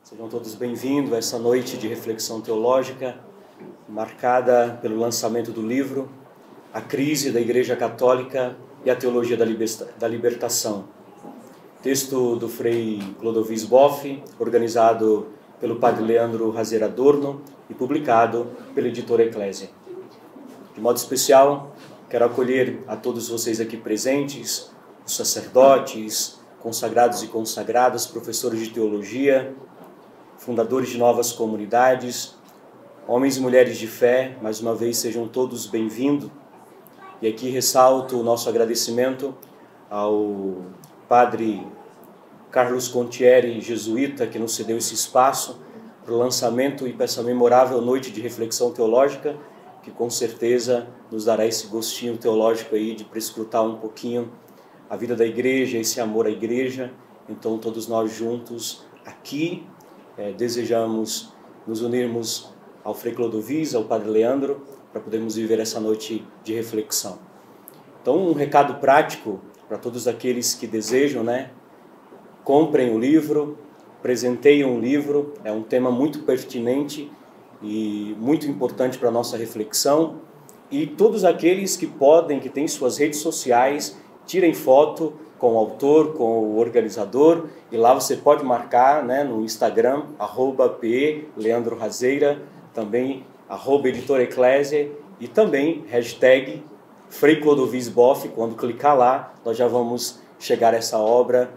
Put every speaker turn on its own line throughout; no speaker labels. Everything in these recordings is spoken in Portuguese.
Sejam todos bem-vindos a essa noite de reflexão teológica, marcada pelo lançamento do livro A Crise da Igreja Católica e a Teologia da Libertação. Texto do Frei Clodovis Boff, organizado pelo Padre Leandro Razer Adorno e publicado pela editora Eclésia. De modo especial, quero acolher a todos vocês aqui presentes, os sacerdotes, consagrados e consagradas, professores de teologia, fundadores de novas comunidades, homens e mulheres de fé, mais uma vez sejam todos bem-vindos. E aqui ressalto o nosso agradecimento ao Padre Carlos Contieri, jesuíta, que nos cedeu esse espaço para o lançamento e para essa memorável noite de reflexão teológica, que com certeza nos dará esse gostinho teológico aí de prescrutar um pouquinho a vida da igreja, esse amor à igreja. Então todos nós juntos aqui desejamos nos unirmos ao Frei Clodovis, ao Padre Leandro, para podermos viver essa noite de reflexão. Então um recado prático para todos aqueles que desejam, comprem o livro, presenteiem o livro, é um tema muito pertinente e muito importante para a nossa reflexão. E todos aqueles que podem, que têm suas redes sociais, tirem foto com o autor, com o organizador, e lá você pode marcar no Instagram, @p Leandro Razeira, também @editora Eclésia, e também hashtag Frei Clodovis Boff. Quando clicar lá, nós já vamos chegar a essa obra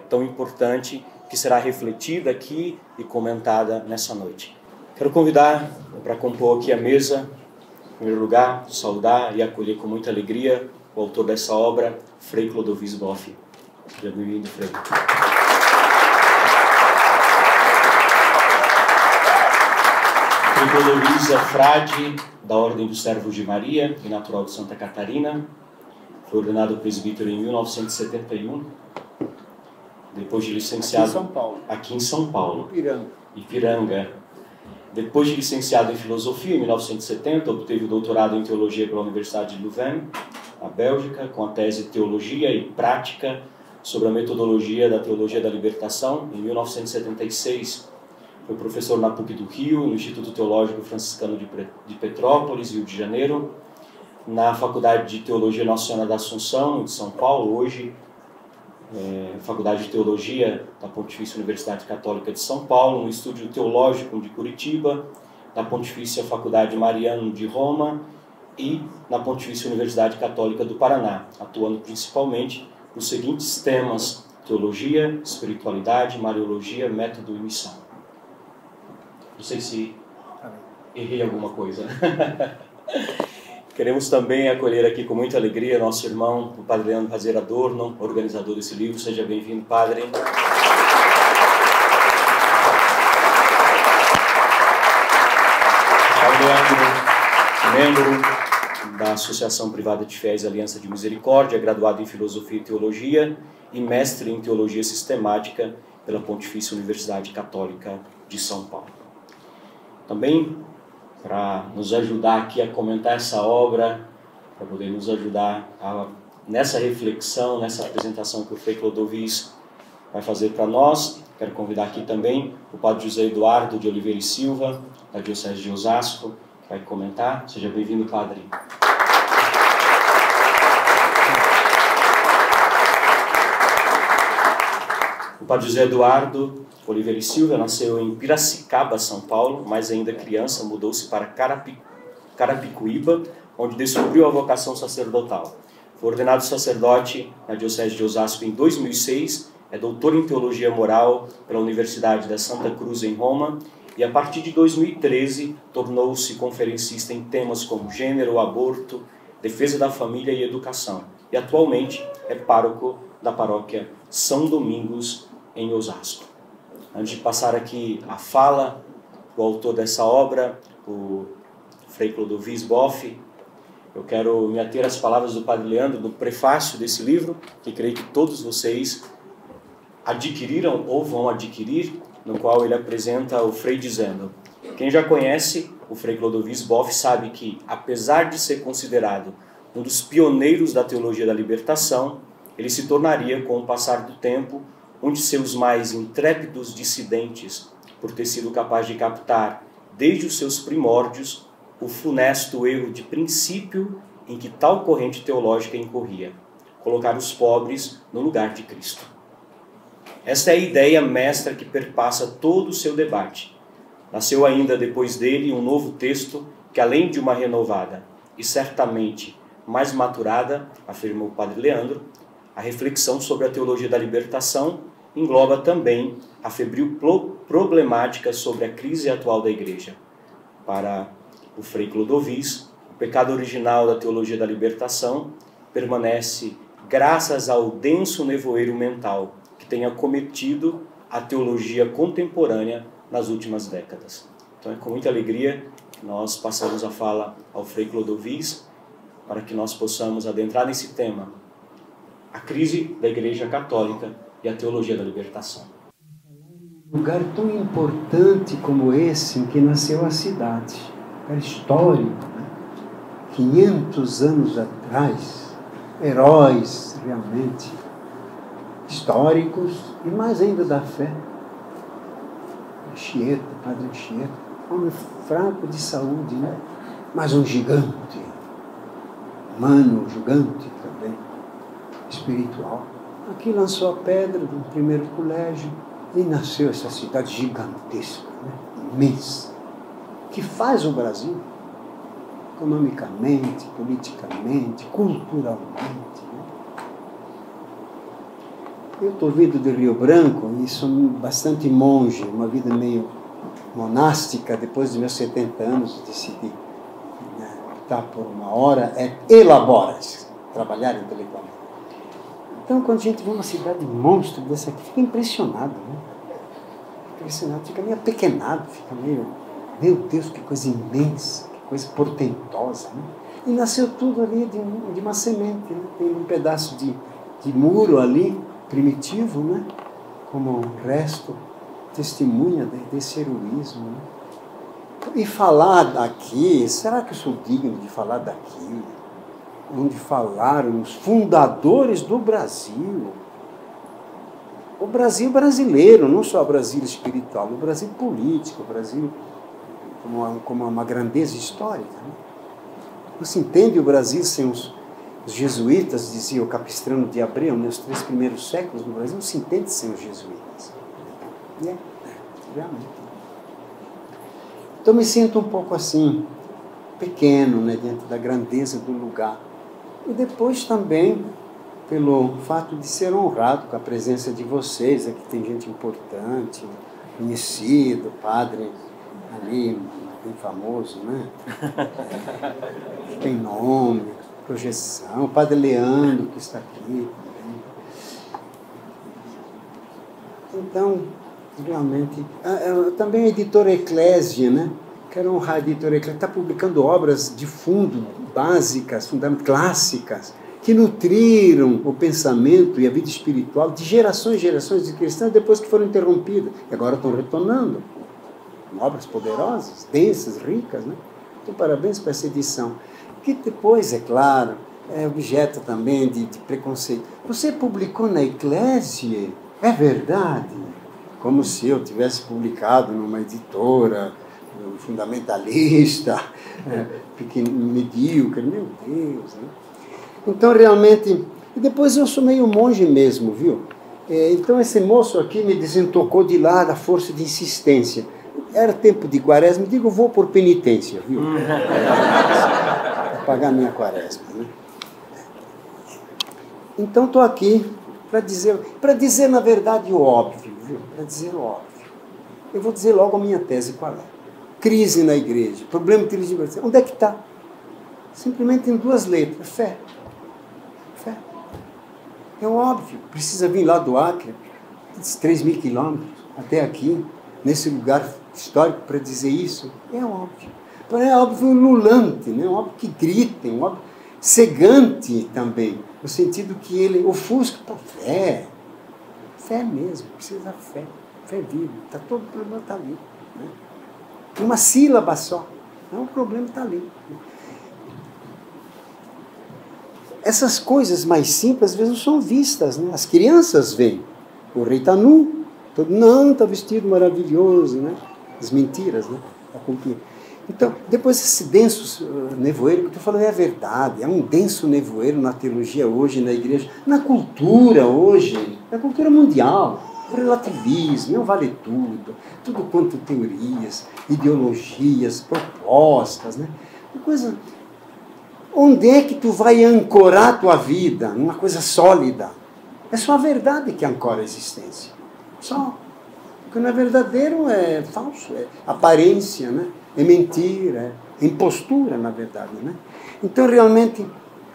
tão importante que será refletida aqui e comentada nessa noite. Quero convidar para compor aqui a mesa, em primeiro lugar, saudar e acolher com muita alegria o autor dessa obra, Frei Clodovis Boff. Seja bem-vindo, Frei. Frei Clodovis é frade da Ordem dos Servos de Maria e natural de Santa Catarina. Foi ordenado presbítero em 1971. Depois de licenciado... Aqui em São Paulo. Ipiranga. Depois de licenciado em Filosofia, em 1970, obteve o doutorado em Teologia pela Universidade de Louvain, na Bélgica, com a tese Teologia e Prática sobre a metodologia da Teologia da Libertação. Em 1976, foi professor na PUC do Rio, no Instituto Teológico Franciscano de Petrópolis, Rio de Janeiro, na Faculdade de Teologia Nossa Senhora da Assunção, de São Paulo, hoje Faculdade de Teologia da Pontifícia Universidade Católica de São Paulo, no Estúdio Teológico de Curitiba, na Pontifícia Faculdade Mariano de Roma e na Pontifícia Universidade Católica do Paraná, atuando principalmente nos seguintes temas: teologia, espiritualidade, mariologia, método e missão. Não sei se errei alguma coisa. Queremos também acolher aqui com muita alegria nosso irmão, o Padre Leandro Razer Adorno, organizador desse livro. Seja bem-vindo, Padre. Padre Leandro, membro da Associação Privada de Fiéis Aliança de Misericórdia, graduado em Filosofia e Teologia e mestre em Teologia Sistemática pela Pontifícia Universidade Católica de São Paulo. Também, para nos ajudar aqui a comentar essa obra, para poder nos ajudar nessa reflexão, nessa apresentação que o Frei Clodovis vai fazer para nós, quero convidar aqui também o Padre José Eduardo de Oliveira e Silva, da Diocese de Osasco, que vai comentar. Seja bem-vindo, Padre. O Padre José Eduardo Oliveira e Silva nasceu em Piracicaba, São Paulo, mas ainda criança mudou-se para Carapicuíba, onde descobriu a vocação sacerdotal. Foi ordenado sacerdote na Diocese de Osasco em 2006, é doutor em Teologia Moral pela Universidade da Santa Cruz em Roma e a partir de 2013 tornou-se conferencista em temas como gênero, aborto, defesa da família e educação. E atualmente é pároco da paróquia São Domingos, em Osasco. Antes de passar aqui a fala do autor dessa obra, o Frei Clodovis Boff, eu quero me ater às palavras do Padre Leandro no prefácio desse livro, que creio que todos vocês adquiriram ou vão adquirir, no qual ele apresenta o Frei dizendo: quem já conhece o Frei Clodovis Boff sabe que, apesar de ser considerado um dos pioneiros da teologia da libertação, ele se tornaria, com o passar do tempo, onde seus mais intrépidos dissidentes, por ter sido capaz de captar, desde os seus primórdios, o funesto erro de princípio em que tal corrente teológica incorria: colocar os pobres no lugar de Cristo. Esta é a ideia mestra que perpassa todo o seu debate. Nasceu ainda depois dele um novo texto que, além de uma renovada e certamente mais maturada, afirma o padre Leandro, a reflexão sobre a teologia da libertação engloba também a febril problemática sobre a crise atual da Igreja. Para o Frei Clodovis, o pecado original da teologia da libertação permanece graças ao denso nevoeiro mental que tem acometido a teologia contemporânea nas últimas décadas. Então é com muita alegria que nós passamos a fala ao Frei Clodovis para que nós possamos adentrar nesse tema, a crise da Igreja Católica e a teologia da libertação.
Um lugar tão importante como esse em que nasceu a cidade, era histórico, né? 500 anos atrás, heróis realmente históricos e mais ainda da fé. Anchieta, Padre Anchieta, homem fraco de saúde, né? Mas um gigante, humano, gigante também, espiritual. Aqui lançou a pedra do primeiro colégio e nasceu essa cidade gigantesca, né? Imensa, que faz o Brasil economicamente, politicamente, culturalmente. Né? Eu estou vindo de Rio Branco e sou bastante monge, uma vida meio monástica. Depois de meus 70 anos decidi optar por uma hora elaboras, trabalhar intelectualmente. Então, quando a gente vê uma cidade monstro dessa aqui, fica impressionado, né? Impressionado, fica meio apequenado, fica meio, meu Deus, que coisa imensa, que coisa portentosa, né? E nasceu tudo ali de uma semente, né? Tem um pedaço de muro ali, primitivo, né? Como resto, testemunha desse heroísmo, né? E falar daqui, será que eu sou digno de falar daqui? Onde falaram os fundadores do Brasil. O Brasil brasileiro, não só o Brasil espiritual, o Brasil político, o Brasil como uma grandeza histórica. Né? Não se entende o Brasil sem os jesuítas, dizia o Capistrano de Abreu, nos 3 primeiros séculos do Brasil, não se entende sem os jesuítas. Realmente. Então me sinto um pouco assim, pequeno, né, diante da grandeza do lugar. E depois também pelo fato de ser honrado com a presença de vocês. Aqui tem gente importante, conhecido, padre ali, bem famoso, né? Tem nome, projeção, o padre Leandro que está aqui também. Então, realmente, também a editora Eclésia, né? Quero honrar a editora Eclésia, está publicando obras de fundo, básicas, clássicas, que nutriram o pensamento e a vida espiritual de gerações e gerações de cristãos depois que foram interrompidas. E agora estão retornando. Obras poderosas, densas, ricas, né? Então, parabéns para essa edição. Que depois, é claro, é objeto também de preconceito. Você publicou na Eclésia? É verdade? Como se eu tivesse publicado numa editora fundamentalista, medíocre, meu Deus, né? Então, realmente, e depois eu sou meio monge mesmo, viu? Então, esse moço aqui me desentocou de lá da força de insistência. Era tempo de quaresma, digo, vou por penitência, viu? Para pagar minha quaresma, né? Então, estou aqui para dizer, na verdade, o óbvio, viu? Para dizer o óbvio. Eu vou dizer logo a minha tese qual é. Crise na igreja, problema de libertação. Onde é que está? Simplesmente em 2 letras, fé. Fé. É óbvio, precisa vir lá do Acre, 3.000 quilômetros, até aqui, nesse lugar histórico para dizer isso. É óbvio. Porém, é óbvio ululante, né? Óbvio que grita, óbvio cegante também, no sentido que ele ofusca para fé. Fé mesmo, precisa da fé. Fé viva. Todo o problema está ali. Né? Uma sílaba só. Não, o problema está ali. Essas coisas mais simples, às vezes, não são vistas. Né? As crianças veem. O rei está nu, não, está vestido maravilhoso, né? As mentiras, né? A cultura. Então, depois esse denso nevoeiro que eu estou falando é verdade, é um denso nevoeiro na teologia hoje, na igreja, na cultura hoje, na cultura mundial, o relativismo, não vale tudo quanto teorias, ideologias, propostas, né? Uma coisa, onde é que tu vai ancorar a tua vida numa coisa sólida? É só a verdade que ancora a existência, só. O que não é verdadeiro é falso, é aparência, né? É mentira, é impostura, na verdade. Né? Então, realmente,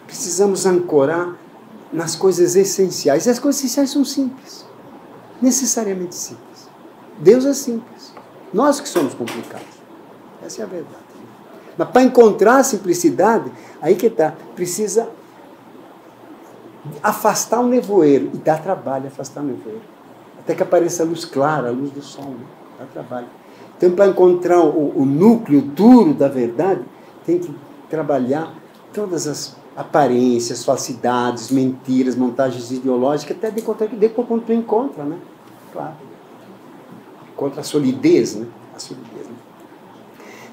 precisamos ancorar nas coisas essenciais. E as coisas essenciais são simples, necessariamente simples. Deus é simples, nós que somos complicados. Essa é a verdade. Né? Mas para encontrar a simplicidade, aí que está, precisa afastar o nevoeiro, e dá trabalho afastar o nevoeiro. Até que apareça a luz clara, a luz do sol, né? Dá trabalho. Então, para encontrar o núcleo duro da verdade, tem que trabalhar todas as aparências, falsidades, mentiras, montagens ideológicas, até de quando tu encontra, né? Claro. Encontra a solidez, né? A solidez, né?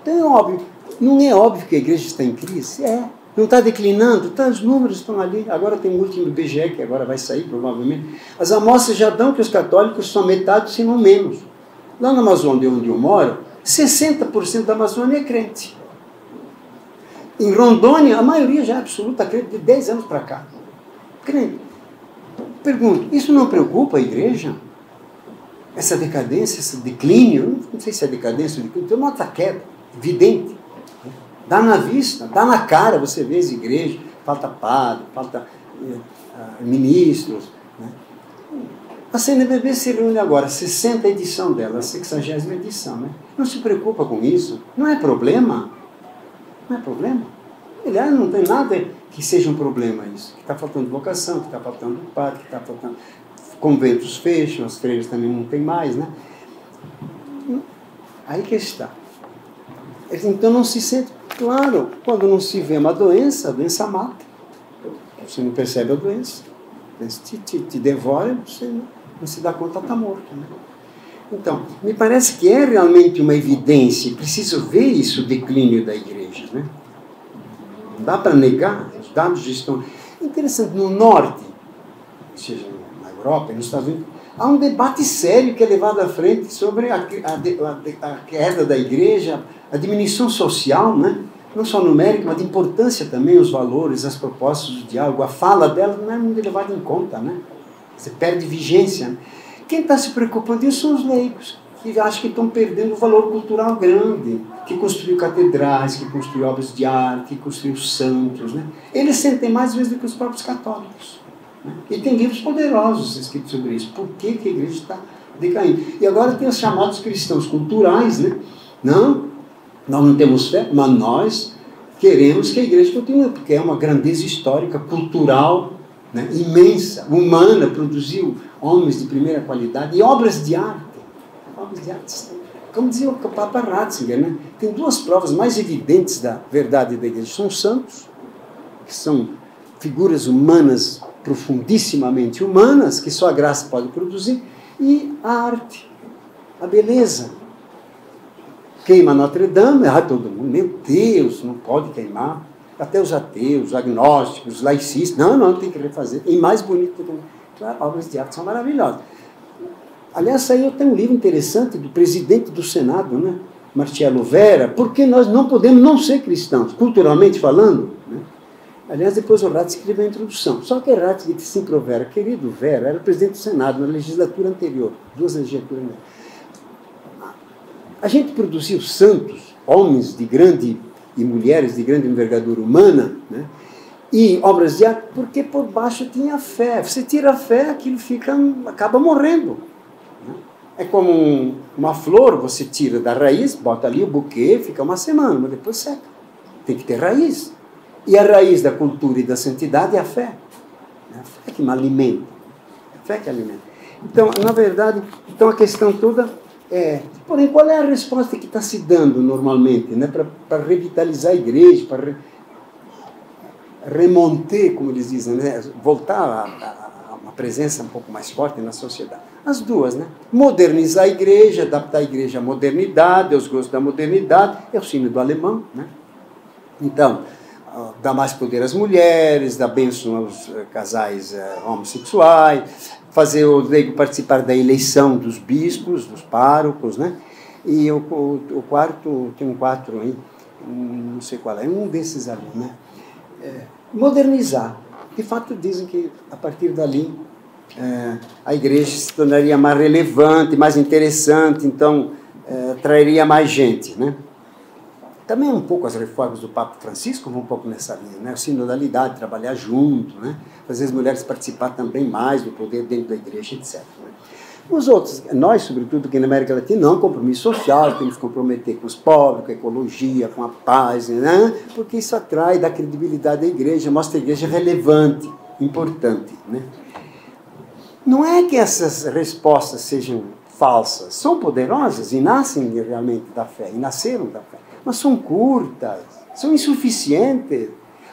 Então, é óbvio, não é óbvio que a igreja está em crise? É. Não está declinando? Tá, os números estão ali. Agora tem o último IBGE, que agora vai sair, provavelmente. As amostras já dão que os católicos são metade, se não menos. Lá na Amazônia, onde eu moro, 60% da Amazônia é crente. Em Rondônia, a maioria já é absoluta crente, de 10 anos para cá. Crente. Pergunto, isso não preocupa a igreja? Essa decadência, esse declínio? Não sei se é decadência ou declínio, tem uma outra queda, evidente. Dá na vista, dá na cara, você vê as igrejas, falta padre, falta ministros. Né? A CNBB se reúne agora, 60ª edição dela, a 60ª edição. Né? Não se preocupa com isso, não é problema. Não é problema. Aliás, não tem nada que seja um problema isso. Que está faltando vocação, que está faltando padre, que está faltando... Conventos fecham, as freiras também não tem mais, né? Aí que está. Então não se sente... Claro, quando não se vê uma doença, a doença mata. Você não percebe a doença. Te devora, você não se dá conta, está morto. Né? Então, me parece que é realmente uma evidência, preciso ver isso, o declínio da igreja. Né? Não dá para negar, os dados estão... Interessante, no norte, ou seja, na Europa e nos Estados Unidos, há um debate sério que é levado à frente sobre a queda da igreja, a diminuição social, né? Não só numérica, mas de importância também, os valores, as propostas do diálogo, a fala dela não é muito levada em conta, né? Você perde vigência. Né? Quem está se preocupando disso são os leigos, que acham que estão perdendo um valor cultural grande, que construiu catedrais, que construiu obras de arte, que construiu santos. Né? Eles sentem mais vezes do que os próprios católicos. Né? E tem livros poderosos escritos sobre isso. Por que a igreja está decaindo? E agora tem os chamados cristãos culturais, né? Não, nós não temos fé, mas nós queremos que a igreja continue, porque é uma grandeza histórica, cultural, né? Imensa, humana, produziu homens de primeira qualidade e obras de arte. Obras de arte, como dizia o Papa Ratzinger, né? Tem duas provas mais evidentes da verdade da igreja. São os santos, que são figuras humanas, profundissimamente humanas, que só a graça pode produzir, e a arte, a beleza. Queima Notre Dame, todo mundo, meu Deus, não pode queimar. Até os ateus, os agnósticos, os laicistas, não, tem que refazer. E mais bonito do que... Claro, obras de arte são maravilhosas. Aliás, aí eu tenho um livro interessante do presidente do Senado, né? Marcelo Vera, porque nós não podemos não ser cristãos, culturalmente falando. Né? Aliás, depois o Ratzinger escreveu a introdução. Só que Ratzinger disse assim para o Vera, querido Vera, era presidente do Senado na legislatura anterior, 2 legislaturas anteriores. A gente produziu santos, homens de grande e mulheres de grande envergadura humana, né? E obras de arte, porque por baixo tinha fé. Você tira a fé, aquilo acaba morrendo. Né? É como uma flor, você tira da raiz, bota ali o buquê, fica uma semana, mas depois seca. Tem que ter raiz. E a raiz da cultura e da santidade é a fé. É a fé que me alimenta. É a fé que alimenta. Então, na verdade, a questão toda... porém, qual é a resposta que está se dando normalmente, né, para revitalizar a igreja, para remonter, como eles dizem, né, voltar a uma presença um pouco mais forte na sociedade. As duas, né? Modernizar a igreja, adaptar a igreja à modernidade, aos gostos da modernidade, é o sínodo alemão, né? Então, dá mais poder às mulheres, dá bênção aos casais homossexuais, fazer o leigo participar da eleição dos bispos, dos párocos, né? E o quarto, tem um quarto aí, não sei qual é, um desses ali, né? Modernizar. De fato, dizem que a partir dali a igreja se tornaria mais relevante, mais interessante, então atrairia mais gente, né? Também um pouco as reformas do Papa Francisco vão um pouco nessa linha, né? A sinodalidade, trabalhar junto, né? Fazer as mulheres participar também mais do poder dentro da igreja, etc. Né? Os outros, nós, sobretudo aqui na América Latina, não, compromisso social, temos que comprometer com os pobres, com a ecologia, com a paz, né? Porque isso atrai, dá credibilidade à igreja, mostra a igreja relevante, importante, né? Não é que essas respostas sejam falsas, são poderosas e nascem realmente da fé, e nasceram da fé, mas são curtas, são insuficientes.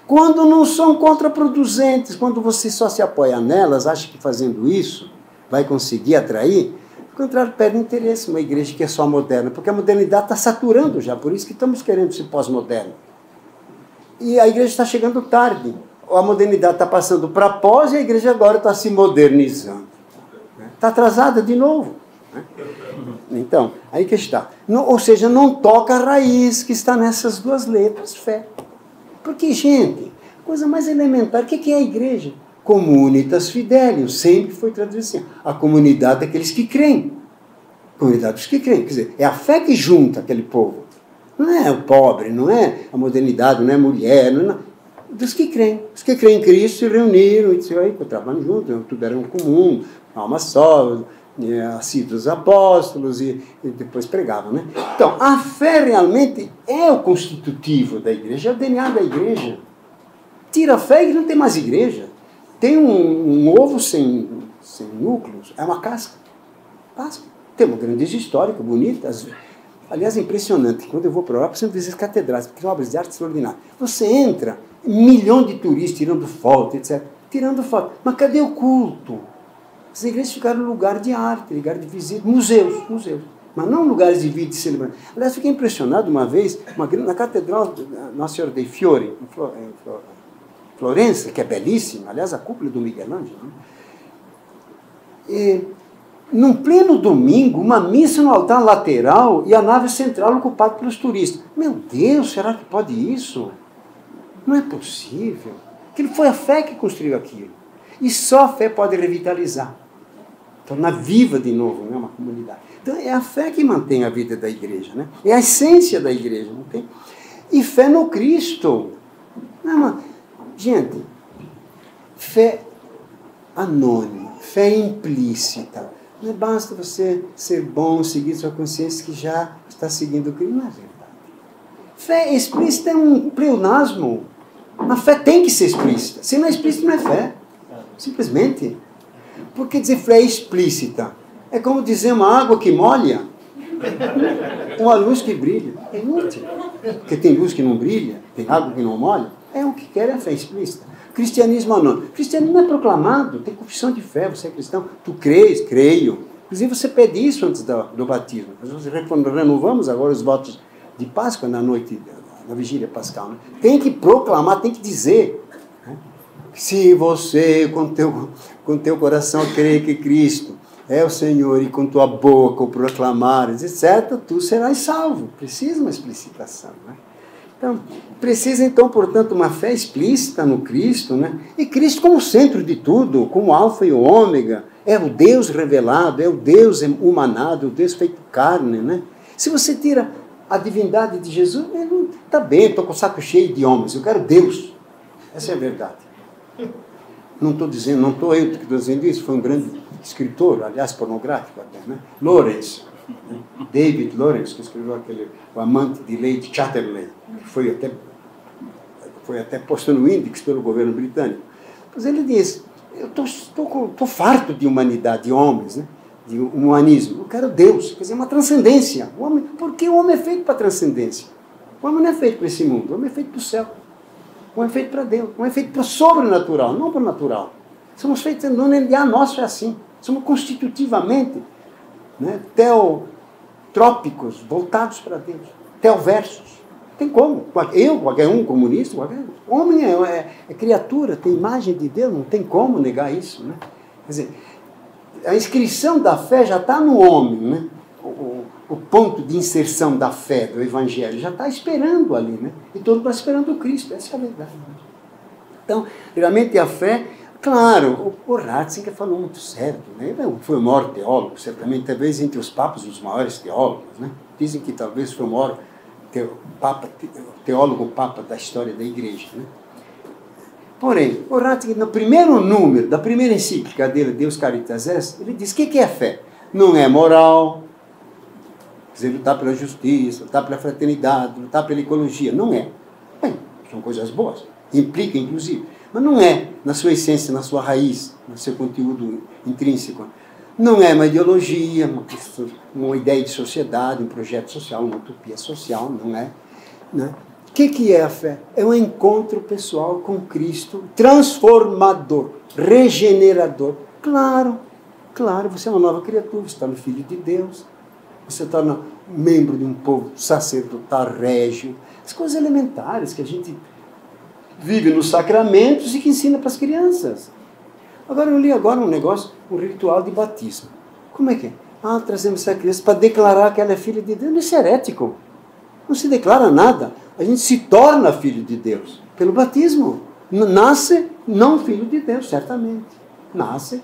Quando não são contraproducentes, quando você só se apoia nelas, acha que fazendo isso vai conseguir atrair, ao contrário, perde interesse uma igreja que é só moderna, porque a modernidade está saturando já, por isso que estamos querendo ser pós-moderno. E a igreja está chegando tarde. A modernidade está passando para pós e a igreja agora está se modernizando. Está atrasada de novo. Então, aí que está. Ou seja, não toca a raiz que está nessas duas letras, fé. Porque, gente, coisa mais elementar, o que é a igreja? Comunitas fidelium, sempre foi traduzido assim. A comunidade daqueles que creem. Comunidade dos que creem. Quer dizer, é a fé que junta aquele povo. Não é o pobre, não é a modernidade, não é a mulher, não é dos que creem. Os que creem em Cristo se reuniram e disseram, encontravam juntos, tudo era um comum, alma só, assíduos apóstolos e depois pregavam, né? Então, a fé realmente é o constitutivo da igreja, é o DNA da igreja. Tira a fé e não tem mais igreja. Tem um ovo sem núcleos, é uma casca. Tem uma grandeza histórica, bonita. Aliás, é impressionante. Quando eu vou para a Europa, eu sempre visito catedrais, porque são obras de arte extraordinárias. Você entra, 1 milhão de turistas tirando foto, etc. Tirando foto. Mas cadê o culto? As igrejas ficaram lugar de arte, lugar de visita, museus. Mas não lugares de vida e de celebração. Aliás, fiquei impressionado uma vez, na Catedral Nossa Senhora dei Fiore, em Florença, que é belíssima, aliás, a cúpula do Miguel Ângelo. E, num pleno domingo, uma missa no altar lateral e a nave central ocupada pelos turistas. Meu Deus, será que pode isso? Não é possível. Aquilo foi a fé que construiu aquilo. E só a fé pode revitalizar. Tornar viva de novo, né, uma comunidade. Então é a fé que mantém a vida da igreja, né? É a essência da igreja, não tem? E fé no Cristo. Não, gente, fé anônima, fé implícita. Não basta você ser bom, seguir sua consciência que já está seguindo o Cristo. Não é verdade. Fé explícita é um pleonasmo. A fé tem que ser explícita. Se não é explícita, não é fé. Simplesmente. Porque dizer fé explícita é como dizer uma água que molha, uma luz que brilha. É inútil. Porque tem luz que não brilha, tem água que não molha. É o que quer a fé explícita. Cristianismo anônimo. Cristianismo é proclamado, tem confissão de fé, você é cristão. Tu crês? Creio. Inclusive você pede isso antes do batismo. Nós renovamos agora os votos de Páscoa na noite, na vigília pascal. Né? Tem que proclamar, tem que dizer. Né? Se você, com teu coração, crê que Cristo é o Senhor e com tua boca o proclamares, etc., tu serás salvo. Precisa uma explicitação. Né? Então, precisa, então, portanto, uma fé explícita no Cristo, né? E Cristo como centro de tudo, como alfa e o ômega, é o Deus revelado, é o Deus humanado, o Deus feito carne, né? Se você tira a divindade de Jesus, está bem, estou com o saco cheio de homens, eu quero Deus. Essa é a verdade. Não estou dizendo, não estou eu que estou dizendo isso, foi um grande escritor, aliás, pornográfico até, né? Lawrence. David Lawrence, que escreveu o amante de Lady Chatterley, que foi até posto no índice pelo governo britânico. Pois ele diz, eu estou farto de humanidade, de homens, né? De humanismo. Eu quero Deus, quer dizer, uma transcendência. Porque o homem é feito para transcendência. O homem não é feito para esse mundo, o homem é feito para o céu. O homem é feito para Deus, o homem é feito para o sobrenatural, não para o natural. Somos feitos no DNA nosso é assim. Somos constitutivamente, né, teotrópicos, voltados para Deus. Teoversos. Tem como. Qualquer um, comunista, qualquer um. Homem é criatura, tem imagem de Deus, não tem como negar isso. Né? Quer dizer, a inscrição da fé já está no homem, né? O ponto de inserção da fé, do Evangelho, já está esperando ali, né? E todo mundo está esperando o Cristo, essa é a verdade. Né? Então, realmente a fé, claro, o Ratzinger falou muito certo, né? Ele foi o maior teólogo, certamente, talvez entre os papas, os maiores teólogos, né? Dizem que talvez foi o maior teólogo papa da história da igreja, né? Porém, o Ratzinger, no primeiro número da primeira encíclica dele, Deus Caritas Est, ele diz: o que é fé? Não é moral, quer dizer, lutar pela justiça, lutar pela fraternidade, lutar pela ecologia. Não é. Bem, são coisas boas, implica inclusive, mas não é na sua essência, na sua raiz, no seu conteúdo intrínseco. Não é uma ideologia, uma ideia de sociedade, um projeto social, uma utopia social, não é. Né? O que é a fé? É um encontro pessoal com Cristo, transformador, regenerador. Claro, você é uma nova criatura, você está no Filho de Deus, você torna membro de um povo sacerdotal régio, as coisas elementares que a gente vive nos sacramentos e que ensina para as crianças. Agora eu li um negócio, um ritual de batismo. Como é que é? Trazemos essa criança para declarar que ela é filha de Deus. Isso é herético. Não se declara nada. A gente se torna filho de Deus pelo batismo. Nasce não filho de Deus, certamente. Nasce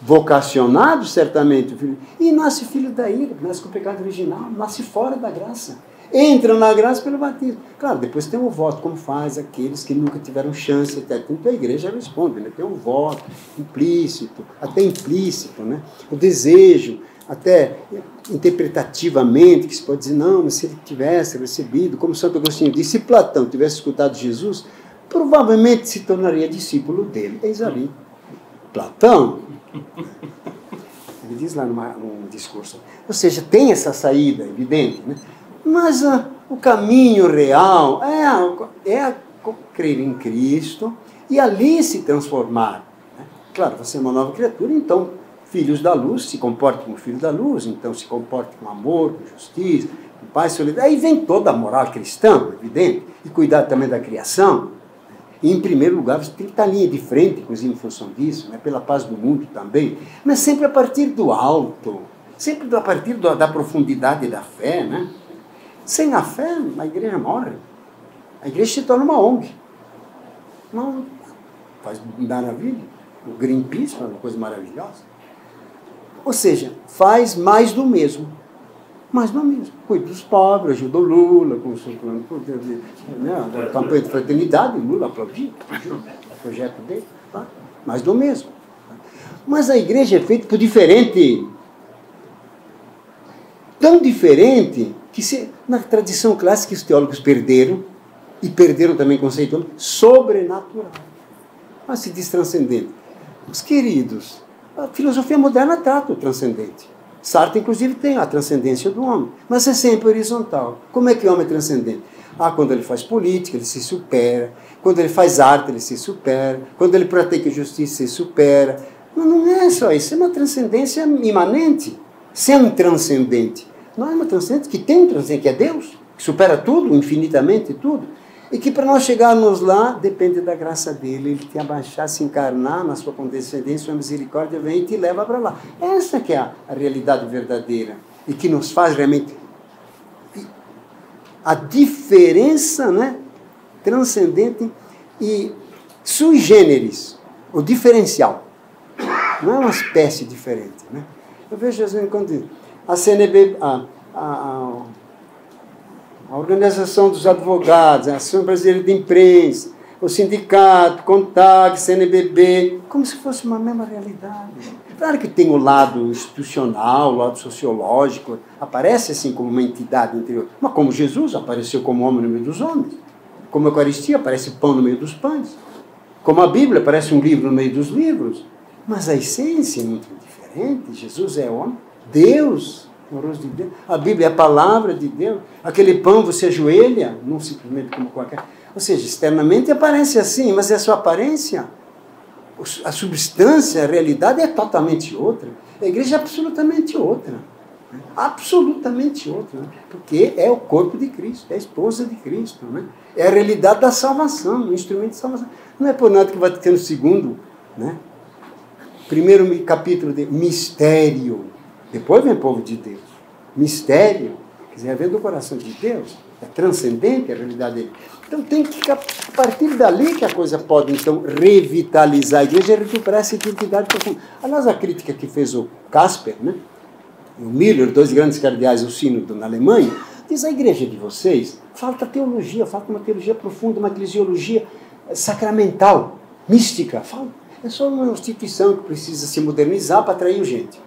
vocacionado, certamente. E nasce filho da ira, nasce com o pecado original, nasce fora da graça. Entra na graça pelo batismo. Claro, depois tem o voto, como faz aqueles que nunca tiveram chance, até então a igreja responde, né? Tem um voto implícito, até implícito, né? O desejo, até interpretativamente, que se pode dizer, não, mas se ele tivesse recebido, como Santo Agostinho disse, se Platão tivesse escutado Jesus, provavelmente se tornaria discípulo dele. Eis ali, Platão. Ele diz lá num discurso. Ou seja, tem essa saída evidente, né? Mas o caminho real é crer em Cristo e ali se transformar. Né? Claro, você é uma nova criatura, então, filhos da luz, se comporte como filho da luz, então se comporte com amor, com justiça, com paz, solidariedade. Aí vem toda a moral cristã, evidente, e cuidar também da criação. E, em primeiro lugar, você tem que estar linha de frente, inclusive em função disso, né? Pela paz do mundo também, mas sempre a partir do alto, sempre a partir da profundidade da fé, né? Sem a fé, a igreja morre. A igreja se torna uma ONG. Não faz maravilha. O Greenpeace é uma coisa maravilhosa. Ou seja, faz mais do mesmo. Mais do mesmo. Cuida dos pobres, ajuda o Lula, com o seu plano, né, a campanha de fraternidade, o Lula aplaudiu o projeto dele. Tá? Mais do mesmo. Mas a igreja é feita por diferente. Tão diferente que na tradição clássica os teólogos perderam, e perderam também o conceito sobrenatural. Mas se diz transcendente. Os queridos, a filosofia moderna trata o transcendente. Sartre, inclusive, tem a transcendência do homem, mas é sempre horizontal. Como é que o homem é transcendente? Quando ele faz política, ele se supera. Quando ele faz arte, ele se supera. Quando ele pratica justiça, ele se supera. Não é só isso, é uma transcendência imanente. Ser um transcendente. Não é uma transcendente que tem um transcendente, que é Deus, que supera tudo, infinitamente tudo, e que para nós chegarmos lá, depende da graça dele, ele te abaixar, se encarnar na sua condescendência, sua misericórdia vem e te leva para lá. Essa que é a realidade verdadeira, e que nos faz realmente a diferença, né, transcendente e sui generis, o diferencial. Não é uma espécie diferente, né? Eu vejo Jesus quando a CNB, a Organização dos Advogados, a Associação Brasileira de Imprensa, o Sindicato, CONTAG, CNBB, como se fosse uma mesma realidade. Claro que tem o lado institucional, o lado sociológico, aparece assim como uma entidade interior, mas como Jesus apareceu como homem no meio dos homens, como a Eucaristia aparece pão no meio dos pães, como a Bíblia aparece um livro no meio dos livros, mas a essência é muito diferente. Jesus é homem, Deus, amoroso de Deus. A Bíblia é a palavra de Deus. Aquele pão você ajoelha, não simplesmente como qualquer. Ou seja, externamente aparece assim, mas é a sua aparência. a substância, a realidade é totalmente outra. A igreja é absolutamente outra. Absolutamente outra. Né? Porque é o corpo de Cristo, é a esposa de Cristo. Né? É a realidade da salvação, o instrumento de salvação. Não é por nada que vai ter no segundo, né? Primeiro capítulo de mistério. Depois vem o povo de Deus. Mistério. Quer dizer, vem do coração de Deus. É transcendente a realidade dele. Então tem que, a partir dali que a coisa pode, então, revitalizar a igreja e recuperar essa identidade profunda. Aliás, a crítica que fez o Casper, né? O Miller, dois grandes cardeais do sínodo na Alemanha, diz: a igreja de vocês falta teologia, falta uma teologia profunda, uma eclesiologia sacramental, mística. É só uma instituição que precisa se modernizar para atrair gente.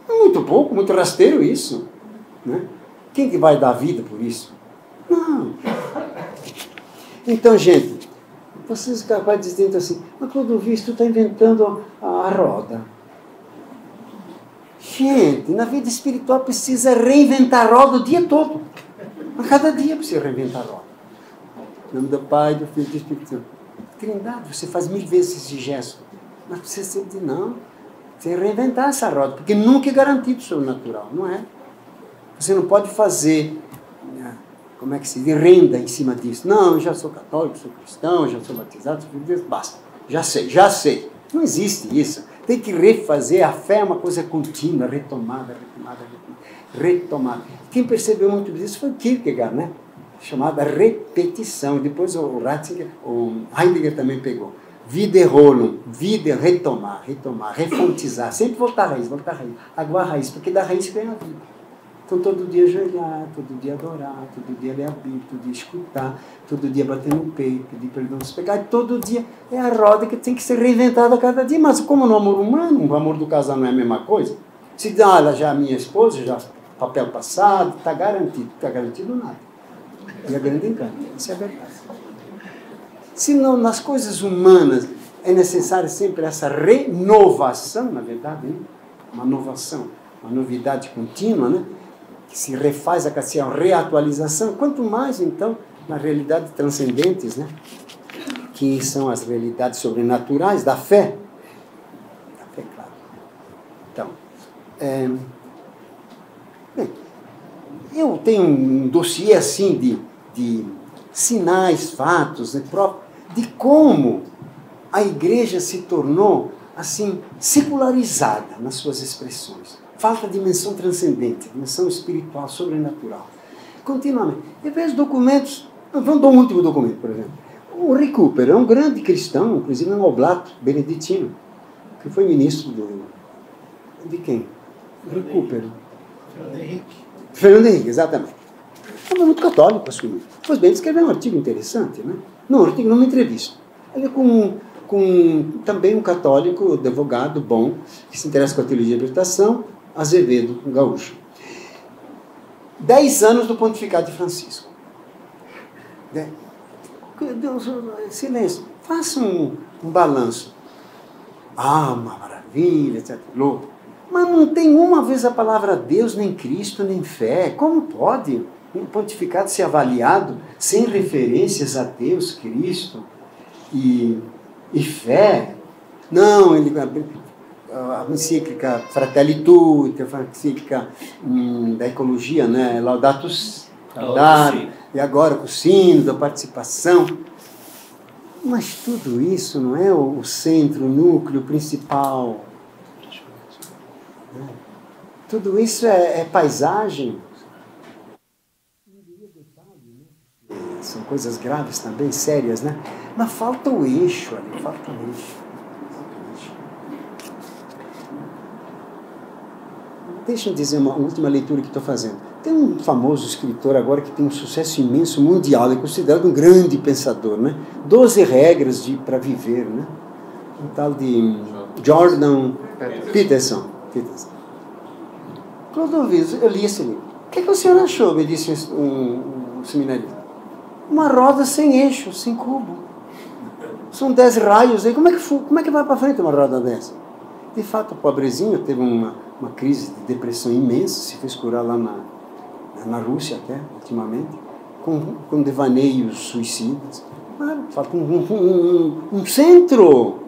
Muito pouco, muito rasteiro isso. Né? Quem que vai dar vida por isso? Não. Então, gente, vocês capazes de dizer assim: mas Clodovis, tu está inventando a roda. Gente, na vida espiritual precisa reinventar a roda o dia todo. A cada dia precisa reinventar a roda. Em nome do Pai, do Filho e do Espírito Santo. Trindade, você faz 1000 vezes esse gesto. Mas precisa dizer, não, você reinventar essa roda, porque nunca é garantido o sobrenatural, não é? Você não pode fazer, como é que se diz, renda em cima disso. Não, eu já sou católico, sou cristão, já sou batizado, sou filho de Deus, basta. Já sei. Não existe isso. Tem que refazer. A fé é uma coisa contínua, retomada. Quem percebeu muito disso foi Kierkegaard, né? Chamada repetição. Depois o Ratzinger, o Heidegger também pegou. Wiederholung, retomar, refontizar. Sempre voltar à raiz. Aguar a raiz, porque da raiz vem a vida. Então, todo dia ajoelhar, todo dia adorar, todo dia ler a Bíblia, todo dia escutar, todo dia bater no peito, pedir perdão dos pecados. Todo dia é a roda que tem que ser reinventada a cada dia. Mas como no amor humano, o amor do casal não é a mesma coisa, se dá, ela já é minha esposa, já papel passado, está garantido nada. E a grande encanto, isso é verdade. Se não, nas coisas humanas é necessária sempre essa renovação, na verdade, né? Uma inovação, uma novidade contínua, né? Que se refaz a cada reatualização, quanto mais, então, nas realidades transcendentes, né? Que são as realidades sobrenaturais da fé. Da fé, claro. Então, bem, eu tenho um dossiê assim de sinais, fatos, né, de como a igreja se tornou assim secularizada nas suas expressões. Falta dimensão transcendente, dimensão espiritual, sobrenatural. Continuamente. Eu vejo documentos, vamos dar um último documento, por exemplo. O Recupero é um grande cristão, inclusive um oblato beneditino, que foi ministro de quem? Recupero. Fernando Henrique, exatamente. É muito católico, assumiu. Pois bem, ele escreveu um artigo interessante, né? Não, um artigo, numa entrevista. Ele é com também um católico, advogado bom, que se interessa com a teologia e libertação, Azevedo, um gaúcho. 10 anos do pontificado de Francisco. Deus, silêncio. Faça um balanço. Ah, uma maravilha, etc. Louco. Mas não tem uma vez a palavra Deus, nem Cristo, nem fé. Como pode um pontificado ser avaliado sem referências a Deus, Cristo e fé? Não, a encíclica Fratelli Tutti, a encíclica da ecologia, né? Laudato Si, e agora com o sínodo, a participação. Mas tudo isso não é o centro, o núcleo principal. Tudo isso é paisagem. São coisas graves também, sérias, né? Mas falta o eixo ali, falta o eixo. Deixa eu dizer uma última leitura que estou fazendo. Tem um famoso escritor agora que tem um sucesso imenso mundial, é considerado um grande pensador, né? 12 regras para viver, né? Um tal de Jordan Peterson. Clodovis, eu li esse livro. O que o senhor achou? Me disse um seminarista. Uma roda sem eixo, sem cubo. São 10 raios aí. Como é que vai para frente uma roda dessa? De fato, o pobrezinho teve uma crise de depressão imensa, se fez curar lá na Rússia até, ultimamente, com devaneios suicidas. Falta um centro.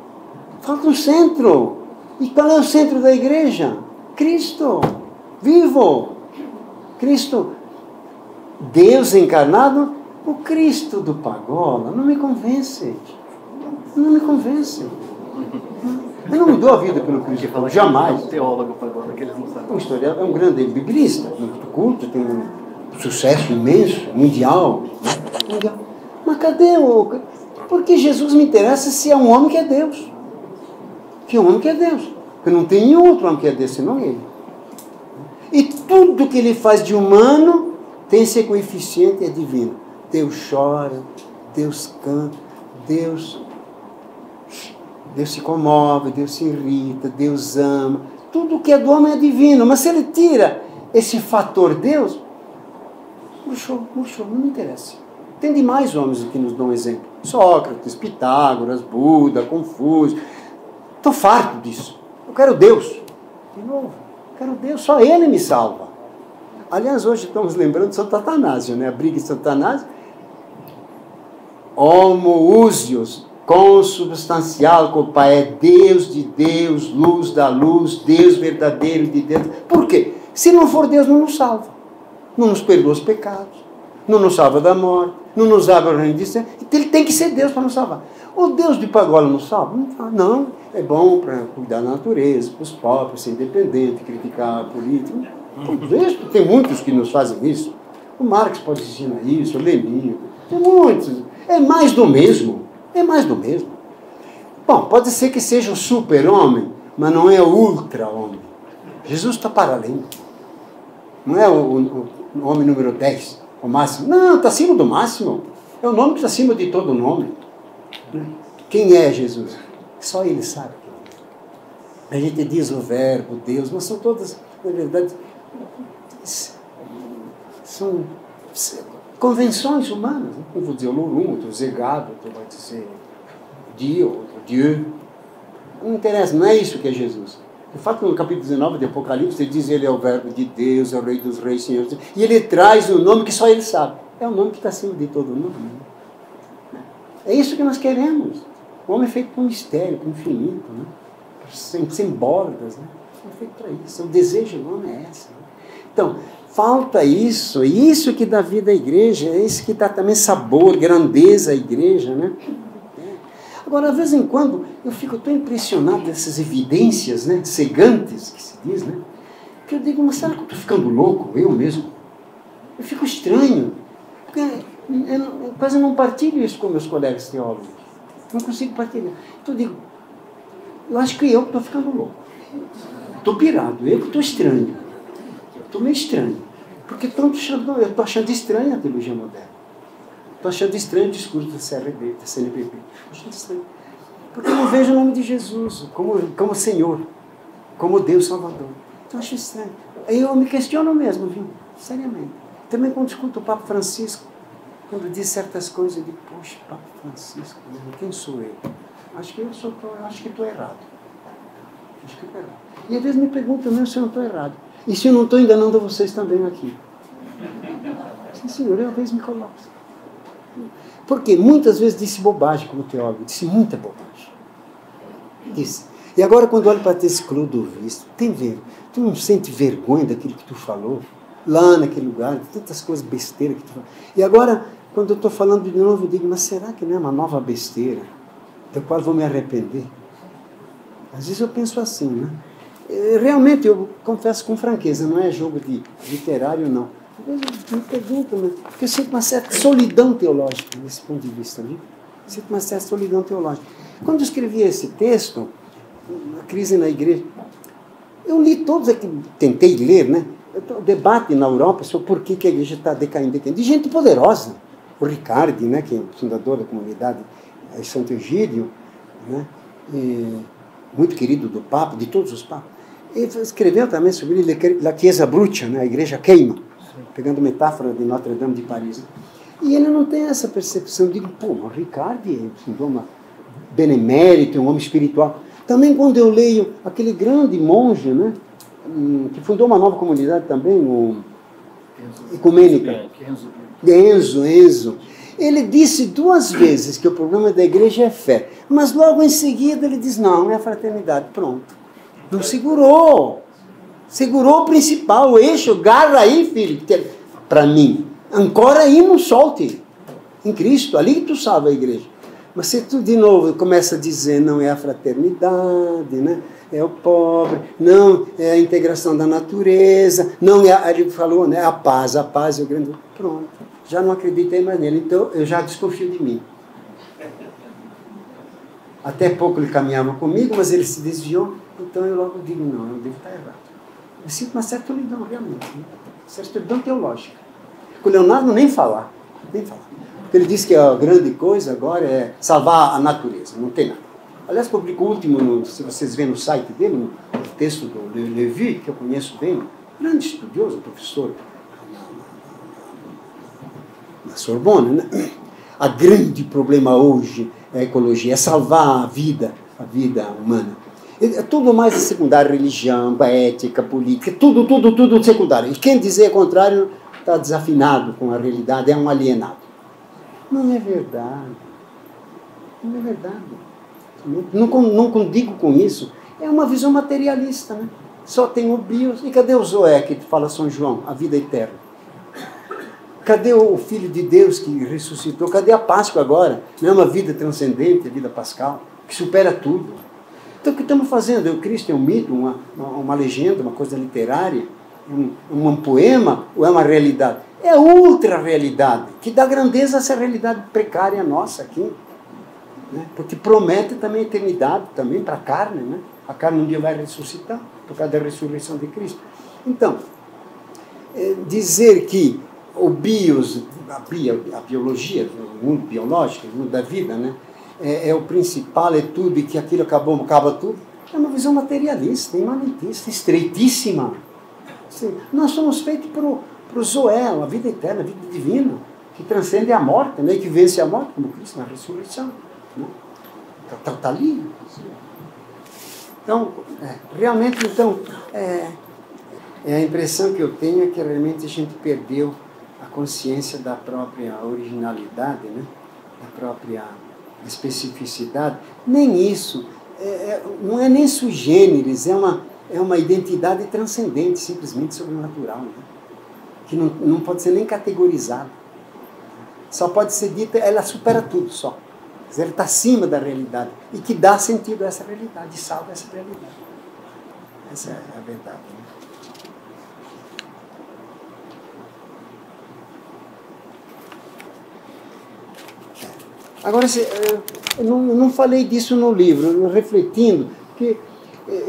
Falta um centro. E qual é o centro da igreja? Cristo, vivo. Cristo, Deus encarnado, o Cristo do Pagola. Não me convence. Não me convence. Eu não mudou a vida pelo Cristo, jamais.
É um teólogo Pagola, que eles não sabem.
Um historiador, é um grande biblista, muito culto, tem um sucesso imenso, mundial. Mas cadê o... Porque Jesus me interessa se é um homem que é Deus. Que é um homem que é Deus. Porque não tem nenhum outro homem que é Deus senão ele. E tudo que ele faz de humano tem esse coeficiente, é divino. Deus chora, Deus canta, Deus se comove, Deus se irrita, Deus ama. Tudo que é do homem é divino. Mas se ele tira esse fator Deus, murchou, não me interessa. Tem demais homens que nos dão exemplo. Sócrates, Pitágoras, Buda, Confúcio. Estou farto disso. Eu quero Deus. De novo, quero Deus, só Ele me salva. Aliás, hoje estamos lembrando de Santo Atanásio, né? A briga de Santo Atanásio. Homoousios, consubstancial com o Pai, é Deus de Deus, luz da luz, Deus verdadeiro de Deus. Por quê? Se não for Deus, não nos salva. Não nos perdoa os pecados, não nos salva da morte, não nos abre o reino de céu. Então ele tem que ser Deus para nos salvar. O Deus de Pagola nos salva? Não, é bom para cuidar da natureza, para os pobres, ser independente, criticar a política. Tem muitos que nos fazem isso. O Marx pode ensinar isso, o Lenin, tem muitos. É mais do mesmo. É mais do mesmo. Bom, pode ser que seja o super-homem, mas não é o ultra-homem. Jesus está para além. Não é o homem número 10, o máximo. Não, está acima do máximo. É o nome que está acima de todo nome. Quem é Jesus? Só Ele sabe. A gente diz o verbo, Deus, mas são todas, na verdade, são convenções humanas. Um vou dizer o Lorum, outro dizer gado, outro vai dizer Dio, outro Dieu. Não interessa, não é isso que é Jesus. De fato, no capítulo 19 de Apocalipse, ele diz: Ele é o verbo de Deus, é o Rei dos Reis, Senhor. E ele traz o nome que só ele sabe. É o nome que está acima de todo nome. É isso que nós queremos. O homem é feito por um mistério, por um infinito, né? Sem bordas. Né? É feito para isso. O desejo do homem é esse. Né? Então, falta isso. E isso que dá vida à igreja. É isso que dá também sabor, grandeza à igreja. Né? Agora, de vez em quando, eu fico tão impressionado dessas evidências, né, cegantes, que se diz, né, que eu digo: mas será que eu estou ficando louco, eu mesmo? Eu fico estranho, porque eu quase não partilho isso com meus colegas teólogos. Não consigo partilhar. Então eu digo: eu acho que eu estou ficando louco. Estou pirado, eu que estou estranho. Estou meio estranho. Porque eu estou achando estranha a teologia moderna. Estou achando estranho o discurso da CRB, da CNBB. Estou achando estranho. Porque eu não vejo o nome de Jesus como Senhor, como Deus Salvador. Então eu acho estranho. Aí eu me questiono mesmo, viu? Seriamente. Também quando escuto o Papa Francisco, quando diz certas coisas, eu digo: poxa, Papa Francisco, quem sou eu? Acho que estou errado. Acho que estou errado. E às vezes me perguntam mesmo se eu não estou errado. E se eu não estou enganando vocês também aqui. Sim, senhor, eu às vezes me coloco. Porque muitas vezes disse bobagem como teólogo, disse muita bobagem. Disse. E agora, quando olho para esse Clodovisto, tu não sente vergonha daquilo que tu falou? Lá naquele lugar, de tantas coisas besteiras que tu falou. E agora, quando eu estou falando de novo, eu digo: mas será que não é uma nova besteira, da qual vou me arrepender? Às vezes eu penso assim, né? Realmente, eu confesso com franqueza, não é jogo de literário, não. Às vezes me perguntam, porque eu sinto uma certa solidão teológica nesse ponto de vista. Né? Sinto uma certa solidão teológica. Quando eu escrevi esse texto, A Crise na Igreja, eu li todos aqui, tentei ler, né? O debate na Europa sobre por que a igreja está decaindo. De gente poderosa. O Ricardi, né, que é o fundador da comunidade Santo Egídio, né? Muito querido do Papa, de todos os papas. Ele escreveu também sobre La Chiesa Brucia, né? A igreja queima. Pegando metáfora de Notre Dame de Paris. E ele não tem essa percepção. Eu digo: pô, o Ricardi fundou uma benemérito, um homem espiritual. Também quando eu leio aquele grande monge, né, que fundou uma nova comunidade também, ecumênica, Enzo. Ele disse 2 vezes que o problema da igreja é fé, mas logo em seguida ele diz, não, é a fraternidade. Pronto. Não segurou. Segurou o principal, o eixo, garra aí, filho, para mim. Ancora aí, não solte. Em Cristo, ali que tu salva a igreja. Mas se tu de novo começa a dizer, não é a fraternidade, né? É o pobre, não é a integração da natureza, não é, ele falou, né? A paz é o grande... Pronto, já não acreditei mais nele, então eu já desconfio de mim. Até pouco ele caminhava comigo, mas ele se desviou, então eu logo digo, não, eu devo estar errado. Eu sinto uma certa solidão, realmente, né? Certa solidão teológica. Com o Leonardo nem falar. Porque ele disse que a grande coisa agora é salvar a natureza, não tem nada. Aliás, publicou o último, se vocês verem no site dele, no texto do Levi, que eu conheço bem, grande estudioso, professor na Sorbonne, né? A grande problema hoje é a ecologia, é salvar a vida humana. Tudo mais é secundário, religião, ética, política, tudo secundário. E quem dizer o contrário está desafinado com a realidade, é um alienado. Não é verdade. Não é verdade. Não condigo com isso. É uma visão materialista, né? Só tem o bios. E cadê o Zoé que fala São João? A vida eterna. Cadê o Filho de Deus que ressuscitou? Cadê a Páscoa agora? Não é uma vida transcendente, a vida pascal, que supera tudo. Então o que estamos fazendo? O Cristo é um mito, uma legenda, uma coisa literária, um poema ou é uma realidade? É ultra realidade, que dá grandeza a essa realidade precária nossa aqui. Né? Porque promete também eternidade, também para a carne. Né? A carne um dia vai ressuscitar, por causa da ressurreição de Cristo. Então, dizer que o bios, a biologia, o mundo biológico, o mundo da vida, né? É o principal, é tudo, e que aquilo acaba tudo, é uma visão materialista, imanentista, estreitíssima. Assim, nós somos feitos para o Zoé, a vida eterna, a vida divina, que transcende a morte, né? E que vence a morte, como Cristo na ressurreição. Né? Está ali. Então, realmente, a impressão que eu tenho é que realmente a gente perdeu a consciência da própria originalidade, né? Da própria especificidade. Nem isso. Não é nem sui generis, é uma identidade transcendente, simplesmente sobrenatural, né? Que não pode ser nem categorizada. Só pode ser dita, ela supera tudo só. Quer dizer, ela está acima da realidade e que dá sentido a essa realidade, salva essa realidade. Essa é a verdade. Né? Agora, eu não falei disso no livro, refletindo, porque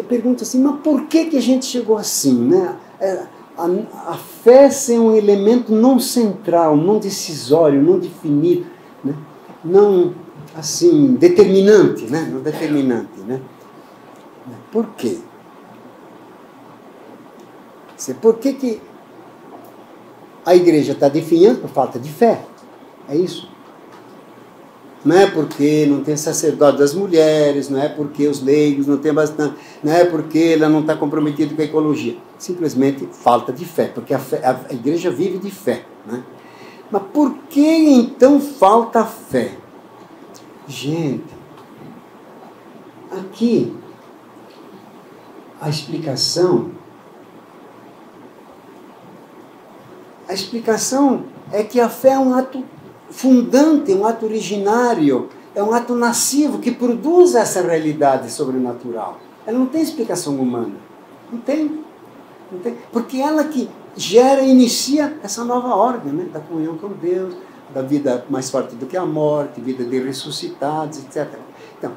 pergunto assim, mas por que a gente chegou assim, né? A fé ser um elemento não central, não decisório, não definido, né? Não, assim, determinante, né? Não determinante, né? Por quê? Por que a igreja está definhando por falta de fé? É isso? Não é porque não tem sacerdote das mulheres, não é porque os leigos não têm bastante, não é porque ela não está comprometida com a ecologia. Simplesmente falta de fé, porque a igreja vive de fé. Né? Mas por que então falta fé? Gente, aqui a explicação é que a fé é um ato fundante, um ato originário, é um ato nascivo que produz essa realidade sobrenatural. Ela não tem explicação humana. Não tem. Porque ela que gera e inicia essa nova ordem, né? Da comunhão com Deus, da vida mais forte do que a morte, vida de ressuscitados, etc. Então,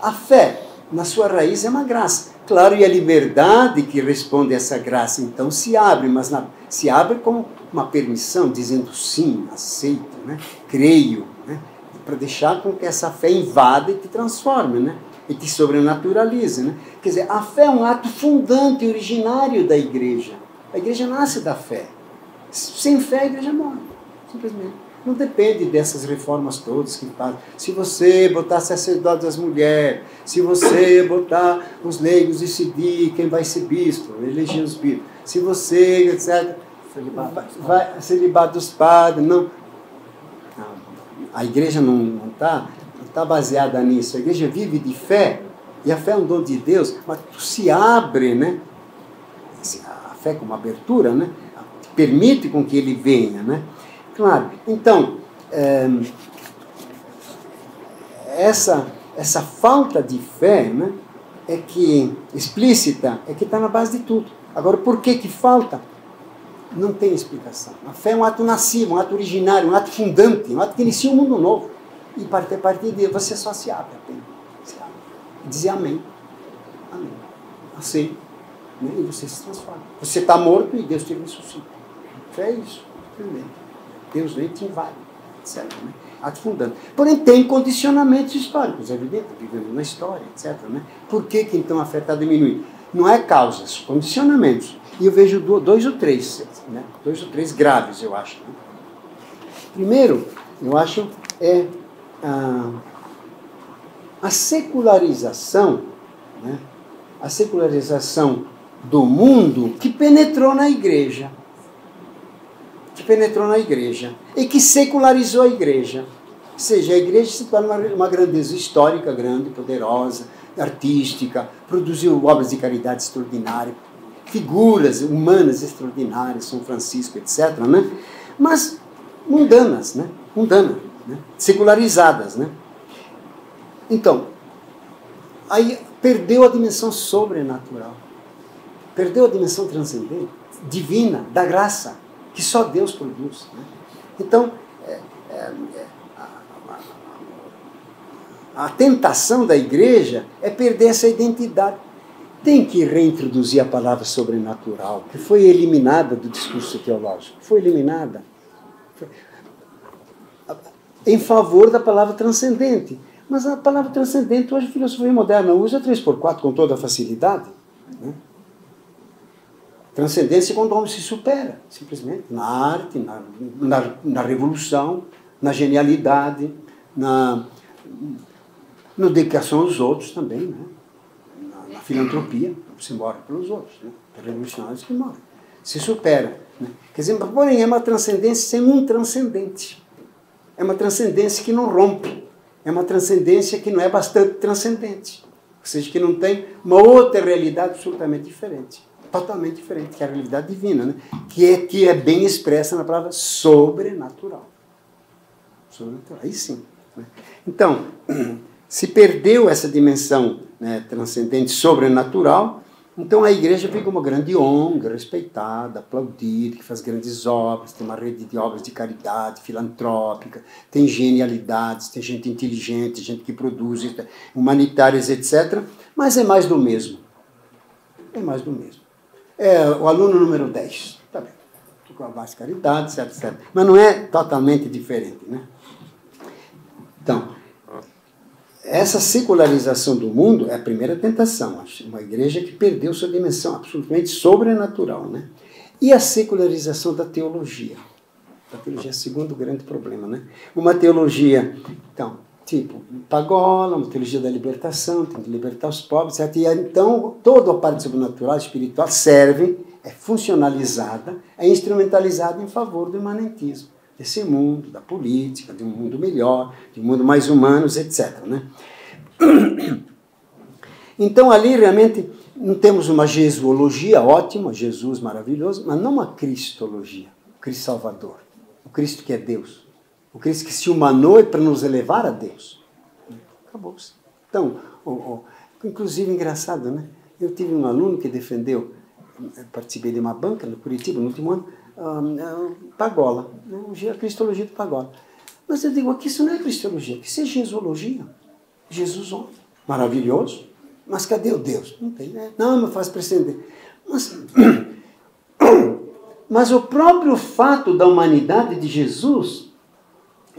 a fé, na sua raiz, é uma graça. Claro, e a liberdade que responde a essa graça, então, se abre, mas se abre como uma permissão, dizendo sim, aceito, né? Creio, né? Para deixar com que essa fé invada e te transforme, né? E te sobrenaturalize. Né? Quer dizer, a fé é um ato fundante, originário da igreja. A igreja nasce da fé. Sem fé, a igreja morre, simplesmente. Não depende dessas reformas todas que fazem. Se você botar sacerdote das mulheres, se você botar os leigos decidir quem vai ser bispo, eleger os bispos, se você, etc., celibato dos padres, não. a igreja não tá baseada nisso. A igreja vive de fé, e a fé é um dom de Deus, mas se abre, né? A fé como abertura, né? Permite com que ele venha, né? Claro, então, essa falta de fé, né, explícita, é que está na base de tudo. Agora, por que falta? Não tem explicação. A fé é um ato nascido, um ato originário, um ato fundante, um ato que inicia um mundo novo. E a partir de você só se abre apenas. Se abre. E dizer amém. Amém. Assim. Né? E você se transforma. Você está morto e Deus te ressuscita. Fé é isso. Primeiro. Deus vem e te invade. Etc. Né? Ato fundante. Porém, tem condicionamentos históricos, é evidente, vivendo na história, etc. Né? Por que então a fé está diminuindo? Não é causas, condicionamentos. E eu vejo 2 ou 3, né? 2 ou 3 graves, eu acho. Né? Primeiro, eu acho, é a secularização, né? A secularização do mundo que penetrou na igreja. E que secularizou a igreja. Ou seja, a igreja se torna uma grandeza histórica, grande, poderosa, artística, produziu obras de caridade extraordinárias, figuras humanas extraordinárias, São Francisco, etc., né? Mas mundanas, né? Secularizadas, né? Então, aí perdeu a dimensão sobrenatural, perdeu a dimensão transcendente, divina, da graça, que só Deus produz. Né? Então, a tentação da igreja é perder essa identidade. Tem que reintroduzir a palavra sobrenatural, que foi eliminada do discurso teológico. Foi eliminada em favor da palavra transcendente. Mas a palavra transcendente, hoje a filosofia moderna usa 3x4 com toda a facilidade. Né? Transcendência quando o homem se supera, simplesmente. Na arte, na revolução, na genialidade, na dedicação aos outros também, né? Na filantropia, se morre pelos outros, né? Os revolucionários que morrem. Se supera. Né? Quer dizer, porém, é uma transcendência sem um transcendente. É uma transcendência que não rompe. É uma transcendência que não é bastante transcendente. Ou seja, que não tem uma outra realidade absolutamente diferente. Totalmente diferente, que é a realidade divina, né? que é bem expressa na palavra sobrenatural. Sobrenatural, aí sim. Né? Então, se perdeu essa dimensão, né, transcendente, sobrenatural, então a igreja fica uma grande ONG, respeitada, aplaudida, que faz grandes obras, tem uma rede de obras de caridade, filantrópica, tem genialidades, tem gente inteligente, gente que produz, humanitárias, etc. Mas é mais do mesmo. É mais do mesmo. É o aluno número 10. Tá bem. Com a base de caridade, etc. Mas não é totalmente diferente, né? Então, essa secularização do mundo é a primeira tentação. Acho. Uma igreja que perdeu sua dimensão absolutamente sobrenatural, né? E a secularização da teologia. A teologia é o segundo grande problema, né? Uma teologia, então, tipo Pagola, uma teologia da libertação, tem que libertar os pobres, etc. E então, toda a parte sobrenatural, espiritual, serve, é funcionalizada, é instrumentalizada em favor do imanentismo, desse mundo, da política, de um mundo melhor, de um mundo mais humano, etc. Né? Então, ali, realmente, não temos uma jesuologia ótima, Jesus maravilhoso, mas não uma cristologia, o Cristo Salvador, o Cristo que é Deus. O Cristo que se humanou para nos elevar a Deus. Acabou-se. Então, inclusive, engraçado, né? Eu tive um aluno que defendeu, participei de uma banca no Curitiba, no último ano, Pagola, né? A cristologia de Pagola. Mas eu digo, aqui isso não é cristologia, aqui isso é jesuologia. Jesus homem, maravilhoso, mas cadê o Deus? Não tem, né? Não, me faz precedente. Mas o próprio fato da humanidade de Jesus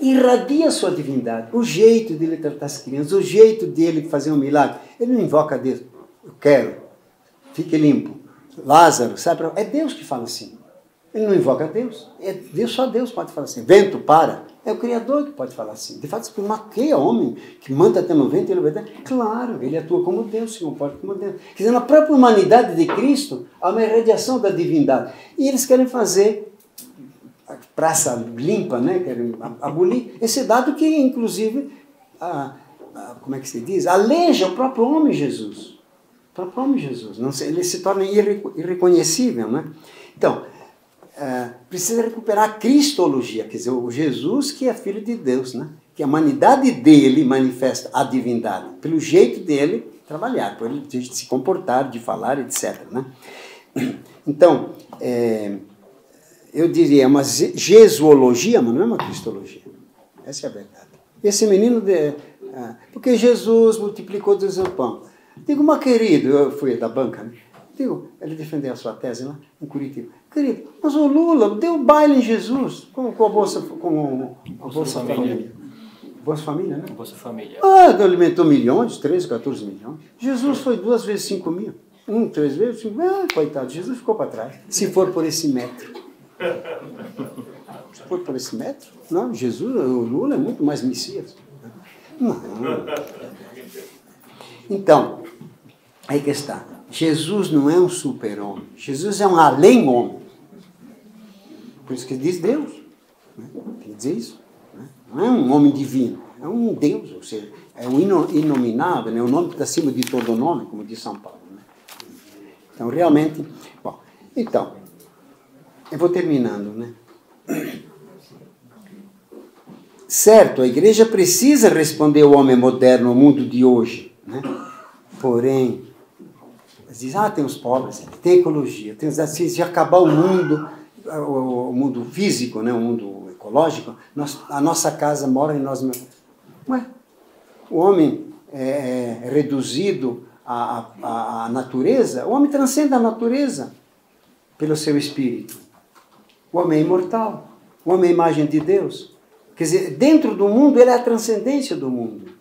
irradia a sua divindade. O jeito dele tratar as crianças, o jeito dele fazer um milagre. Ele não invoca a Deus. Eu quero, fique limpo. Lázaro, sabe? É Deus que fala assim. Ele não invoca a Deus. É Deus, só Deus pode falar assim. Vento, para. É o Criador que pode falar assim. De fato, quem é homem que manda até no vento e ele obedece? Claro, ele atua como Deus, se comporta como Deus. Quer dizer, na própria humanidade de Cristo, há uma irradiação da divindade. E eles querem fazer, praça limpa, né? Querem abolir esse dado que, inclusive, como é que se diz? Aleja o próprio homem Jesus. O próprio homem Jesus. Não se, ele se torna irreconhecível, né? Então, precisa recuperar a cristologia, quer dizer, o Jesus que é filho de Deus, né? Que a humanidade dele manifesta a divindade, pelo jeito dele trabalhar, por ele de se comportar, de falar, etc. Né? Então, eu diria, é uma jesuologia, mas não é uma cristologia. Essa é a verdade. Esse menino, porque Jesus multiplicou o pão. Digo, mas querido, eu fui da banca, né? Digo, ele defendeu a sua tese lá em Curitiba. Querido, mas o Lula deu baile em Jesus com a Bolsa Família. Bolsa Família, né?
Bolsa Família.
Alimentou milhões, 13, 14 milhões. Jesus foi 2 vezes 5 mil. 3 vezes 5 mil. Coitado, Jesus ficou para trás. Se for por esse metro. Se for por esse metro, não, Jesus, o Lula é muito mais Messias. Não. Então, aí que está. Jesus não é um super-homem. Jesus é um além-homem. Por isso que diz Deus. Né? Tem que dizer isso. Né? Não é um homem divino. É um Deus. Ou seja, é um inominável. Né? O nome que está acima de todo nome, como diz São Paulo. Né? Então, realmente... Bom, então, eu vou terminando. Né? Certo, a igreja precisa responder ao homem moderno, ao mundo de hoje. Né? Porém... Diz, tem os pobres, tem ecologia, tem se acabar o mundo físico, né, o mundo ecológico, a nossa casa mora em nós mesmos. Ué, o homem é reduzido à natureza, o homem transcende a natureza pelo seu espírito. O homem é imortal, o homem é a imagem de Deus. Quer dizer, dentro do mundo, ele é a transcendência do mundo.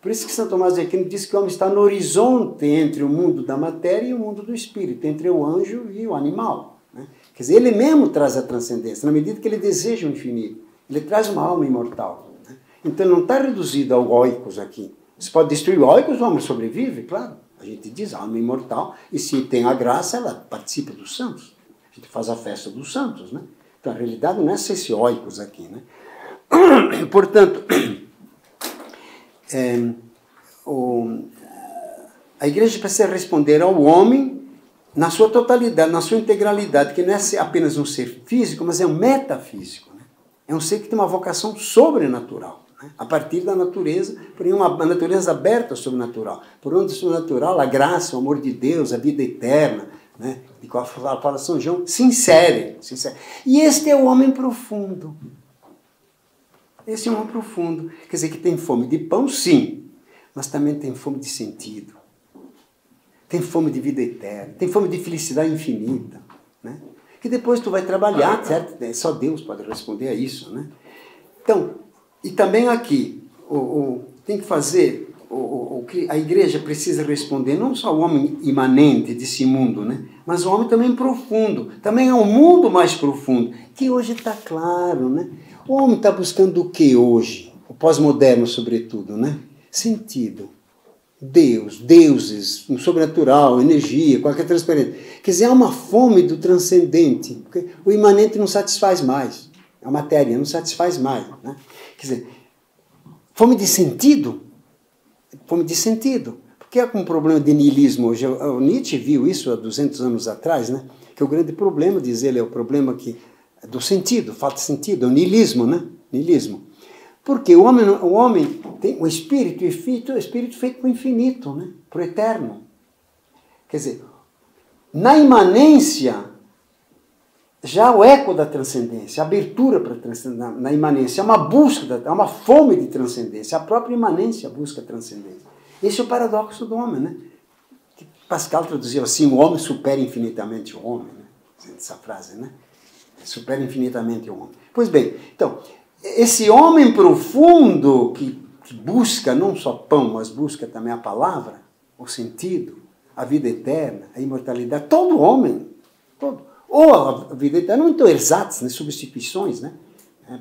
Por isso que São Tomás de Aquino diz que o homem está no horizonte entre o mundo da matéria e o mundo do espírito, entre o anjo e o animal. Né? Quer dizer, ele mesmo traz a transcendência, na medida que ele deseja o infinito. Ele traz uma alma imortal. Né? Então ele não está reduzido ao oikos aqui. Você pode destruir o oikos, o homem sobrevive, claro. A gente diz alma imortal, e se tem a graça, ela participa dos santos. A gente faz a festa dos santos. Né? Então a realidade não é ser esse oikos aqui. Né? Portanto... a igreja precisa responder ao homem na sua totalidade, na sua integralidade, que não é apenas um ser físico, mas é um metafísico. Né? É um ser que tem uma vocação sobrenatural, né? A partir da natureza, porém uma natureza aberta ao sobrenatural. Por onde o sobrenatural, a graça, o amor de Deus, a vida eterna, né? De qual fala São João, se insere. E este é o homem profundo. Esse é um homem profundo. Quer dizer, que tem fome de pão, sim, mas também tem fome de sentido. Tem fome de vida eterna. Tem fome de felicidade infinita. Né? Que depois tu vai trabalhar, certo? Só Deus pode responder a isso. Né? Então, e também aqui, tem que fazer o que a igreja precisa responder, não só o homem imanente desse mundo, né? Mas o homem também profundo. Também é um mundo mais profundo, que hoje está claro, né? O homem está buscando o que hoje? O pós-moderno, sobretudo, né? Sentido. Deus, deuses, um sobrenatural, energia, qualquer transparência. Quer dizer, há uma fome do transcendente. Porque o imanente não satisfaz mais. A matéria não satisfaz mais. Né? Quer dizer, fome de sentido. Fome de sentido. Porque há um problema de niilismo hoje. O Nietzsche viu isso há 200 anos atrás, né? Que o grande problema, diz ele, é o problema do sentido, falta de sentido, o niilismo, né? Niilismo. Porque o homem tem o espírito feito para o infinito, né? Para o eterno. Quer dizer, na imanência, já o eco da transcendência, a abertura para a transcendência, na imanência, é uma busca, é uma fome de transcendência, a própria imanência busca a transcendência. Esse é o paradoxo do homem, né? Que Pascal traduziu assim, o homem supera infinitamente o homem, né? Essa frase, né? Supera infinitamente o homem. Pois bem, então, esse homem profundo que busca não só pão, mas busca também a palavra, o sentido, a vida eterna, a imortalidade, todo homem, todo. Ou a vida eterna, não muito exatas, né? Substituições, né?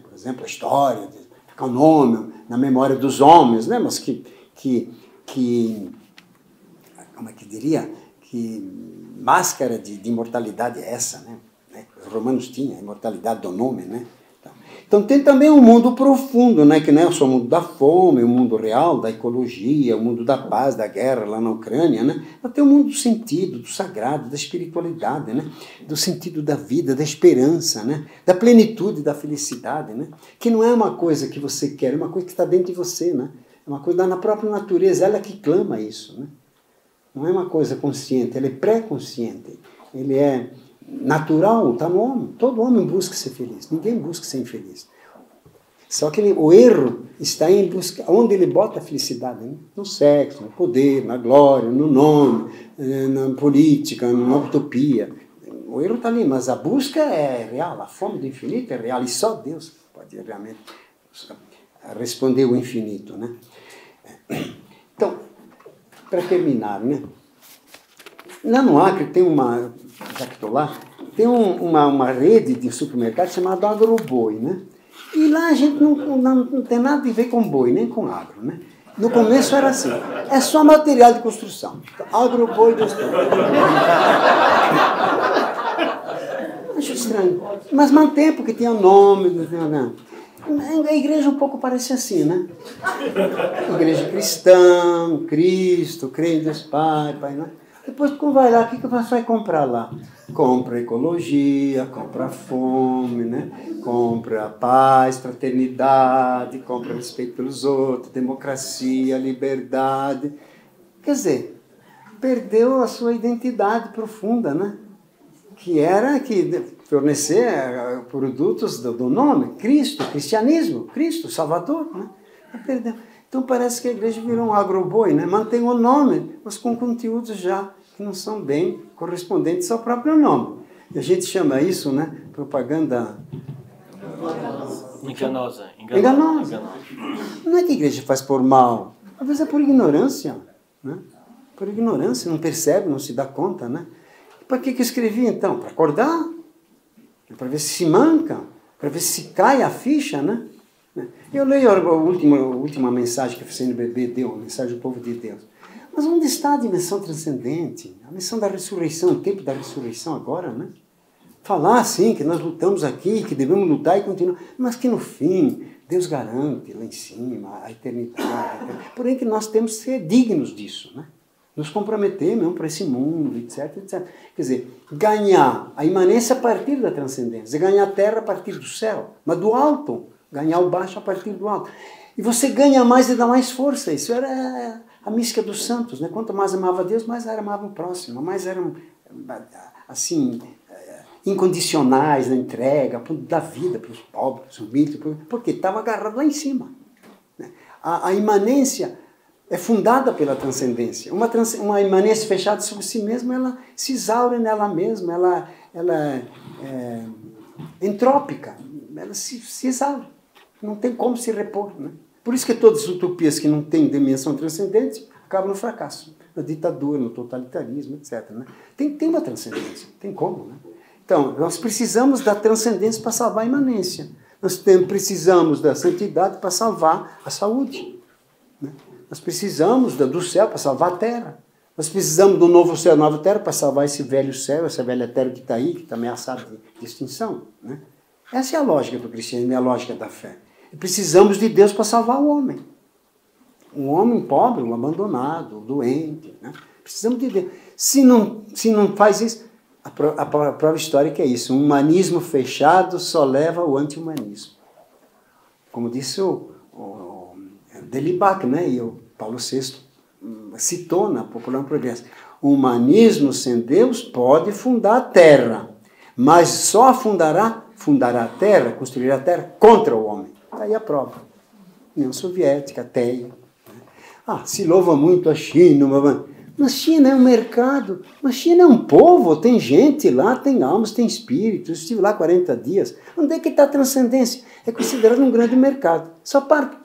Por exemplo, a história, ficar o nome na memória dos homens, né? Mas que como é que diria? Que máscara de imortalidade é essa, né? Os romanos tinham a imortalidade do nome, né? Então, Então tem também um mundo profundo, né? Que não é só o mundo da fome, o mundo real, da ecologia, o mundo da paz, da guerra lá na Ucrânia, né? Mas tem o mundo do sentido, do sagrado, da espiritualidade, né? Do sentido da vida, da esperança, né? Da plenitude, da felicidade, né? Que não é uma coisa que você quer, é uma coisa que está dentro de você, né? É uma coisa na própria natureza, ela que clama isso, né? Não é uma coisa consciente, ela é pré-consciente, ele é natural, está no homem. Todo homem busca ser feliz, ninguém busca ser infeliz. Só que o erro está em busca, onde ele bota a felicidade, né? No sexo, no poder, na glória, no nome, na política, na utopia. O erro está ali, mas a busca é real, a fome do infinito é real, e só Deus pode realmente responder o infinito, né? Então, para terminar, né? Lá no Acre tem uma, já que estou lá, tem uma rede de supermercados chamada Agroboi, né? E lá a gente não tem nada a ver com boi, nem com agro, né? No começo era assim, é só material de construção. Agroboi de Acho estranho, mas mantém, porque tinha nome, né? A igreja um pouco parece assim, né? Igreja cristã, Cristo, crê em Deus Pai, né? Depois, quando vai lá, o que você vai comprar lá? Compra ecologia, compra fome, né? Compra paz, fraternidade, compra respeito pelos outros, democracia, liberdade. Quer dizer, perdeu a sua identidade profunda, né? Que era que fornecer produtos do nome, Cristo, cristianismo, Cristo, Salvador, né? Perdeu. Então parece que a igreja virou um agroboi, né? Mantém o nome, mas com conteúdos já que não são bem correspondentes ao próprio nome. E a gente chama isso, né? Propaganda
enganosa.
Não é que a igreja faz por mal, às vezes é por ignorância, né? Por ignorância, não percebe, não se dá conta, né? Para que eu escrevi então? Para acordar? Para ver se manca? Para ver se cai a ficha, né? Eu leio a última mensagem que a CNBB deu, a mensagem do povo de Deus. Mas onde está a dimensão transcendente? A missão da ressurreição, o tempo da ressurreição agora, né? Falar, sim, que nós lutamos aqui, que devemos lutar e continuar, mas que no fim, Deus garante lá em cima a eternidade. Porém que nós temos que ser dignos disso, né? Nos comprometer mesmo para esse mundo, etc, etc. Quer dizer, ganhar a imanência a partir da transcendência, ganhar a terra a partir do céu, mas do alto, ganhar o baixo a partir do alto. E você ganha mais e dá mais força. Isso era a mística dos santos, né? Quanto mais amava Deus, mais amava o próximo, mais eram, assim, incondicionais na entrega, da vida para os pobres, para os humildes, porque estava agarrado lá em cima. A imanência é fundada pela transcendência. Uma imanência fechada sobre si mesma, ela se exaure nela mesma, ela é entrópica, ela se exaure. Não tem como se repor, né? Por isso que todas as utopias que não têm dimensão transcendente acabam no fracasso, na ditadura, no totalitarismo, etc. Né? Tem uma transcendência, tem como, né? Então, nós precisamos da transcendência para salvar a imanência. Nós precisamos da santidade para salvar a saúde, né? Nós precisamos do céu para salvar a terra. Nós precisamos do novo céu e nova terra para salvar esse velho céu, essa velha terra que está aí, que está ameaçada de extinção, né? Essa é a lógica do cristianismo, é a lógica da fé. E precisamos de Deus para salvar o homem. Um homem pobre, um abandonado, um doente, né? Precisamos de Deus. Se não faz isso, a prova histórica é isso. Um humanismo fechado só leva ao anti-humanismo. Como disse o Delibac, né? E o Paulo VI citou na Popular Progresso. O humanismo sem Deus pode fundar a terra, mas só fundará a terra, construirá a terra contra o homem. Está aí a prova. União Soviética, ateia. Se louva muito a China, mas China é um mercado, mas China é um povo, tem gente lá, tem almas, tem espíritos. Eu estive lá 40 dias. Onde é que está a transcendência? É considerado um grande mercado. Só parte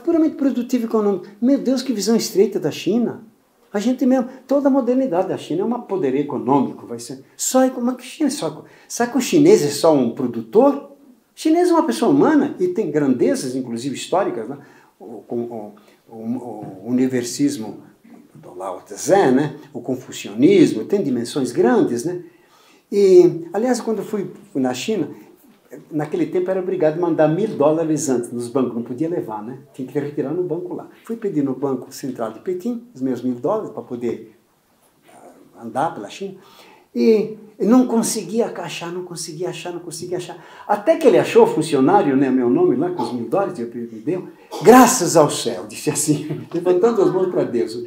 puramente produtiva e econômica. Meu Deus, que visão estreita da China. A gente mesmo, toda a modernidade da China é um poder econômico. Vai ser só como que China sabe que o chinês é só um produtor? O chinês é uma pessoa humana e tem grandezas, inclusive históricas, né? O universismo do Lao Tse, né? O confucionismo, tem dimensões grandes, né? E, aliás, quando eu fui na China, naquele tempo era obrigado a mandar $1.000 antes nos bancos, não podia levar, né? Tinha que retirar no banco lá. Fui pedir no Banco Central de Pequim os meus $1.000 para poder andar pela China. E não conseguia achar, não conseguia achar. Até que ele achou o funcionário, né, meu nome lá, com os $1.000 que ele me deu, graças ao céu, disse assim, levantando as mãos para Deus, o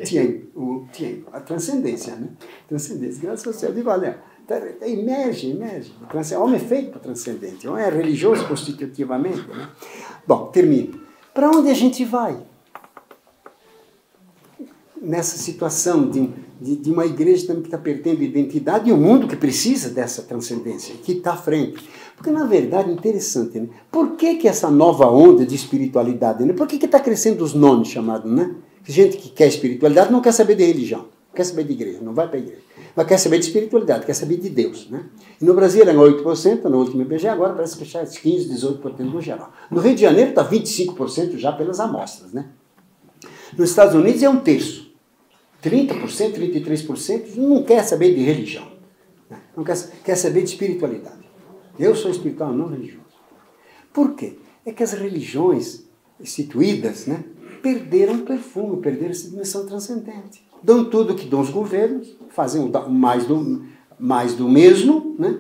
Tien, a transcendência, né? Transcendência, graças ao céu, de valeu. Emerge. O homem é feito para transcendente, o homem é religioso constitutivamente, né? Bom, termino. Para onde a gente vai? Nessa situação de uma igreja também que está perdendo identidade e um mundo que precisa dessa transcendência, que está à frente. Porque, na verdade, interessante, né? Por que essa nova onda de espiritualidade, né? Por que está crescendo os nomes chamados, né? Gente que quer espiritualidade não quer saber de religião, não quer saber de igreja, não vai para a igreja. Mas quer saber de espiritualidade, quer saber de Deus, né? E no Brasil era 8%, no último IBGE, agora parece que já é 15%, 18% no geral. No Rio de Janeiro está 25% já pelas amostras, né? Nos Estados Unidos é 1/3. 30%, 33% não quer saber de religião. Não quer saber de espiritualidade. Eu sou espiritual, não religioso. Por quê? É que as religiões instituídas, né, perderam perfume, perderam essa dimensão transcendente. Dão tudo que dão os governos, fazem mais do mesmo, né,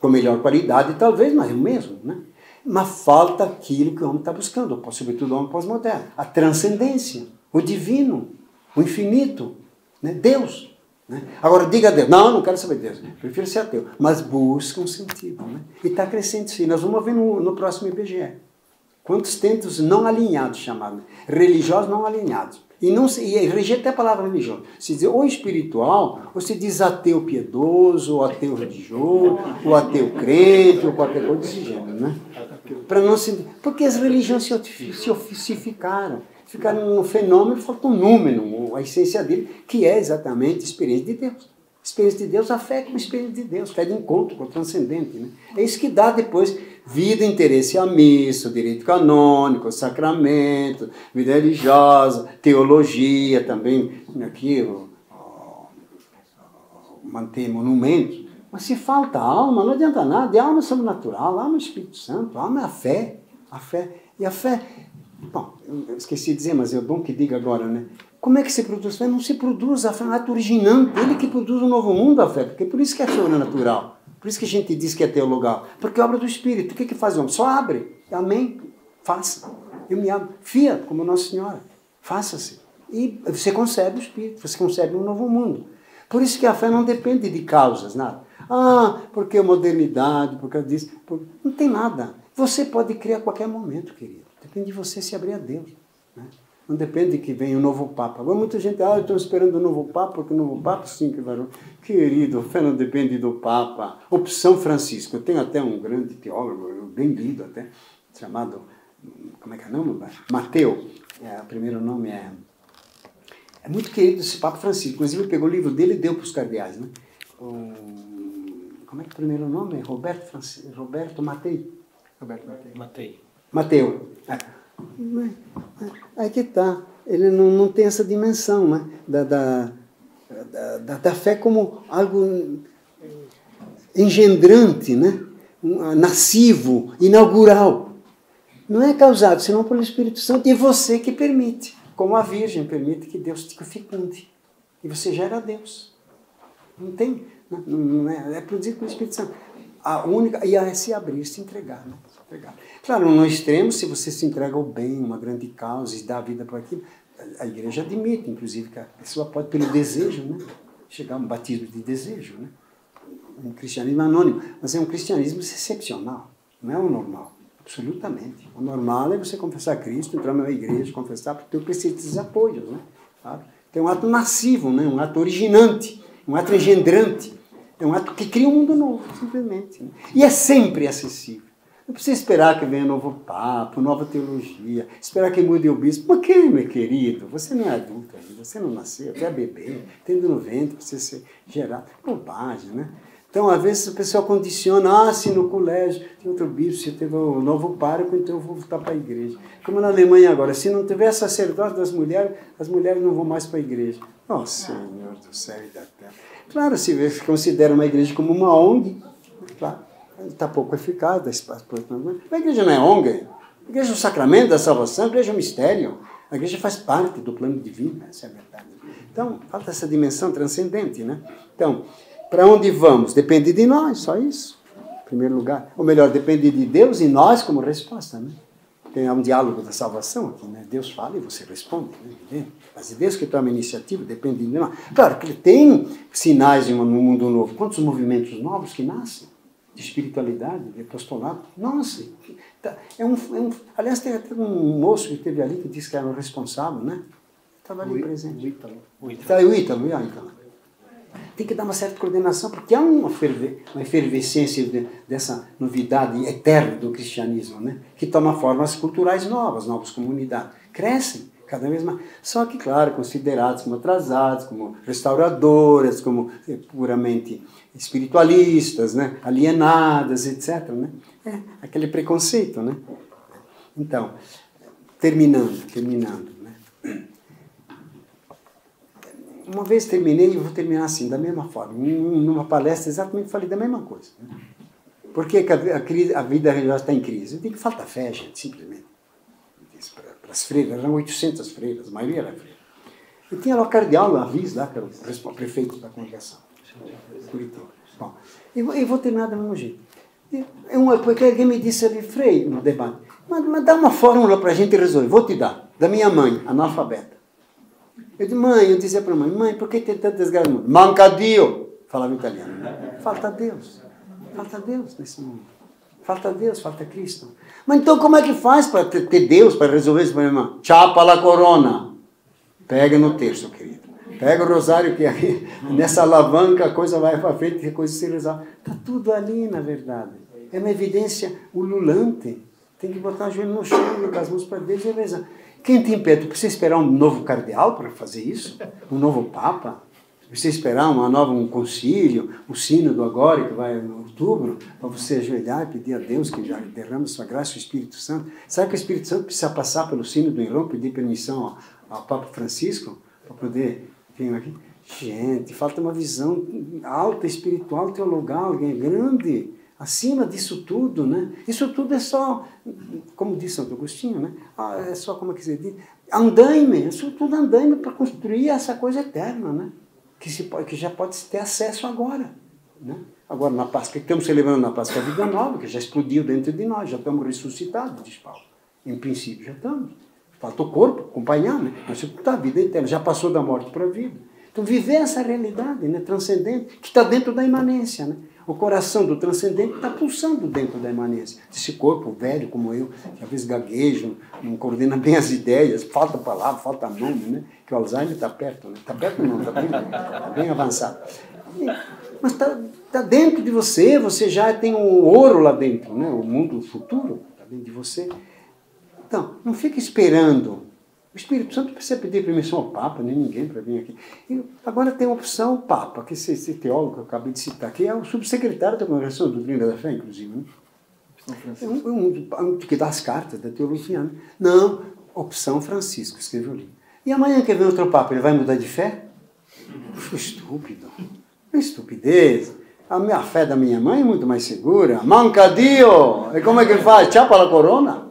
com melhor qualidade talvez, mas o mesmo. Né? Mas falta aquilo que o homem está buscando, sobretudo o homem pós-moderno. A transcendência, o divino, o infinito, né? Deus. Né? Agora diga a Deus, não quero saber de Deus, prefiro ser ateu, mas busca um sentido. Né? E está crescendo sim, nós vamos ver no próximo IBGE. Quantos tentos não alinhados chamados, religiosos não alinhados. E rejeita a palavra religioso. Se diz ou espiritual, ou se diz ateu piedoso, ou ateu religioso, ou ateu crente, ou qualquer coisa desse gênero. Né? Porque as religiões se oficificaram. Ficaram no fenômeno, falta um número, a essência dele, que é exatamente a experiência de Deus. A experiência de Deus, a fé é como a experiência de Deus, fé de encontro com o transcendente. Né? É isso que dá depois vida, interesse à missa, direito canônico, sacramento, vida religiosa, teologia também, aqui, manter monumentos. Mas se falta alma, não adianta nada, a alma é sobrenatural, a alma é o Espírito Santo, a alma é a fé. E a fé... Bom, eu esqueci de dizer, mas é bom que diga agora, né? Como é que se produz fé? Não se produz a fé, é ato originante. Ele que produz um novo mundo, a fé. Porque por isso que é sobrenatural. Por isso que a gente diz que é teologal. Porque é obra do Espírito. O que faz o homem? Só abre. Amém. Faça. Eu me abro. Fia, como Nossa Senhora. Faça-se. E você concebe o Espírito. Você concebe um novo mundo. Por isso que a fé não depende de causas, nada. Porque a modernidade, por causa disso. Não tem nada. Você pode crer a qualquer momento, querido. Depende de você se abrir a Deus. Né? Não depende de que venha o novo Papa. Agora muita gente, eu estou esperando o novo Papa, porque o novo Papa sim que vai... Querido, a fé não depende do Papa. Opção Francisco. Eu tenho até um grande teólogo, bem lido até, chamado, como é que é o nome? Mateu. O primeiro nome é muito querido esse Papa Francisco. Inclusive ele pegou o livro dele e deu para os cardeais. Né? Como é que é o primeiro nome? Roberto Matei. Mateu. Aí que está. Ele não tem essa dimensão, né? da fé como algo engendrante, né? Nascivo, inaugural. Não é causado senão pelo Espírito Santo. E você que permite. Como a Virgem permite que Deus te fecunde. E você gera Deus. Não tem. Não é produzido pelo Espírito Santo. A única, e é se abrir, se entregar, né? Claro, no extremo, se você se entrega ao bem, uma grande causa e dá a vida para aquilo, a igreja admite, inclusive, que a pessoa pode, pelo desejo, né, chegar a um batismo de desejo, né, um cristianismo anônimo, mas é um cristianismo excepcional, não é o normal, absolutamente. O normal é você confessar Cristo, entrar na igreja, confessar, porque eu preciso desses apoios, né, sabe? Tem um ato massivo, né, um ato originante, um ato engendrante, é um ato que cria um mundo novo, simplesmente. Né? E é sempre acessível. Não precisa esperar que venha novo papo, nova teologia, esperar que mude o bispo. Mas quem, meu querido? Você não é adulto ainda, você não nasceu, até bebê, tendo no ventre, precisa ser gerado. Bobagem, né? Então, às vezes, o pessoal condiciona, se no colégio tem outro bispo, se teve um novo pároco, então eu vou voltar para a igreja. Como na Alemanha agora, se não tiver sacerdote das mulheres, as mulheres não vão mais para a igreja. Oh, Senhor do céu e da terra. Claro, se considera uma igreja como uma ONG, claro. está pouco eficaz, dá espaço para a igreja não é ONG, a igreja é o sacramento da salvação, a igreja é um mistério, a igreja faz parte do plano divino, essa é a verdade. Então, falta essa dimensão transcendente, né? Então, para onde vamos? Depende de nós, só isso, em primeiro lugar. Ou melhor, depende de Deus e nós como resposta, né? Tem um diálogo da salvação aqui, né? Deus fala e você responde, né? Mas é Deus que toma a iniciativa, depende de nós. Claro que ele tem sinais no mundo novo. Quantos movimentos novos que nascem? De espiritualidade, de apostolado. Nossa! Aliás, tem até um moço que esteve ali que disse que era o responsável, né? Estava ali presente. O Ítalo. Tem que dar uma certa coordenação, porque há uma efervescência dessa novidade eterna do cristianismo, né? Que toma formas culturais novas comunidades. Crescem cada vez mais. Só que, claro, considerados como atrasados, como restauradoras, como puramente espiritualistas, né? Alienadas, etc. Né? É aquele preconceito, né? Então, terminando. Né? Uma vez terminei, eu vou terminar assim, da mesma forma. Numa palestra, exatamente falei da mesma coisa. Né? Por que a vida religiosa está em crise? Tem que faltar fé, gente, simplesmente. Para as freiras, eram 800 freiras, a maioria era freira. E tinha lá o cardeal Avis, lá, que era o prefeito da congregação. Curitiba. Bom, eu vou terminar do mesmo jeito. Porque alguém me disse ali, Frei, no debate, mas dá uma fórmula para a gente resolver. Vou te dar, da minha mãe, analfabeta. Eu dizia para a mãe, por que tem tanto desgraça no mundo? Manca Dio, falava em italiano. Né? Falta Deus nesse mundo. Falta Deus, falta Cristo. Mas então como é que faz para ter Deus, para resolver esse problema? Chapa la corona. Pega no terço, querido. Pega o rosário que aí, nessa alavanca a coisa vai para frente e a coisa se resolve. Está tudo ali, na verdade. É uma evidência ululante. Tem que botar o joelho no chão, colocar as mãos para Deus e rezar. Quem tem pé? Tu precisa esperar um novo cardeal para fazer isso? Um novo papa? Precisa esperar um concílio, o sínodo agora, que vai em outubro, para você ajoelhar e pedir a Deus que já derrama sua graça, o Espírito Santo. Sabe que o Espírito Santo precisa passar pelo sínodo em Roma, pedir permissão ao Papa Francisco, para poder vir aqui? Gente, falta uma visão alta, espiritual, teologal, grande, acima disso tudo, né? Isso tudo é só, como diz Santo Agostinho, né? É só, como é que se diz? Andaime, isso tudo andaime para construir essa coisa eterna, né? Que já pode ter acesso agora. Né? Agora, na Páscoa, que estamos celebrando na Páscoa a vida nova, que já explodiu dentro de nós, já estamos ressuscitados, diz Paulo. Em princípio, já estamos. Falta o corpo acompanhar, né? Mas está a vida eterna, já passou da morte para a vida. Então, viver essa realidade, né, transcendente, que está dentro da imanência. Né? O coração do transcendente está pulsando dentro da imanência. Esse corpo velho como eu, que às vezes gaguejo, não coordena bem as ideias, falta palavra, falta nome, né? Que o Alzheimer está perto. Né? Está perto não, está bem avançado. Mas está dentro de você, você já tem um ouro lá dentro, né? O mundo futuro está dentro de você. Então, não fica esperando. O Espírito Santo precisa pedir permissão ao Papa, nem ninguém para vir aqui. E agora tem a opção o Papa, que esse teólogo que eu acabei de citar aqui, é o subsecretário da Congregação da Doutrina da Fé, inclusive. Né? É um que dá as cartas da teologia. Né? Não, opção Francisco, escreveu ali. E amanhã que vem outro Papa, ele vai mudar de fé? Estúpido. Estupidez. A fé da minha mãe é muito mais segura. Manca Dio! E como é que ele faz? Chapa la corona?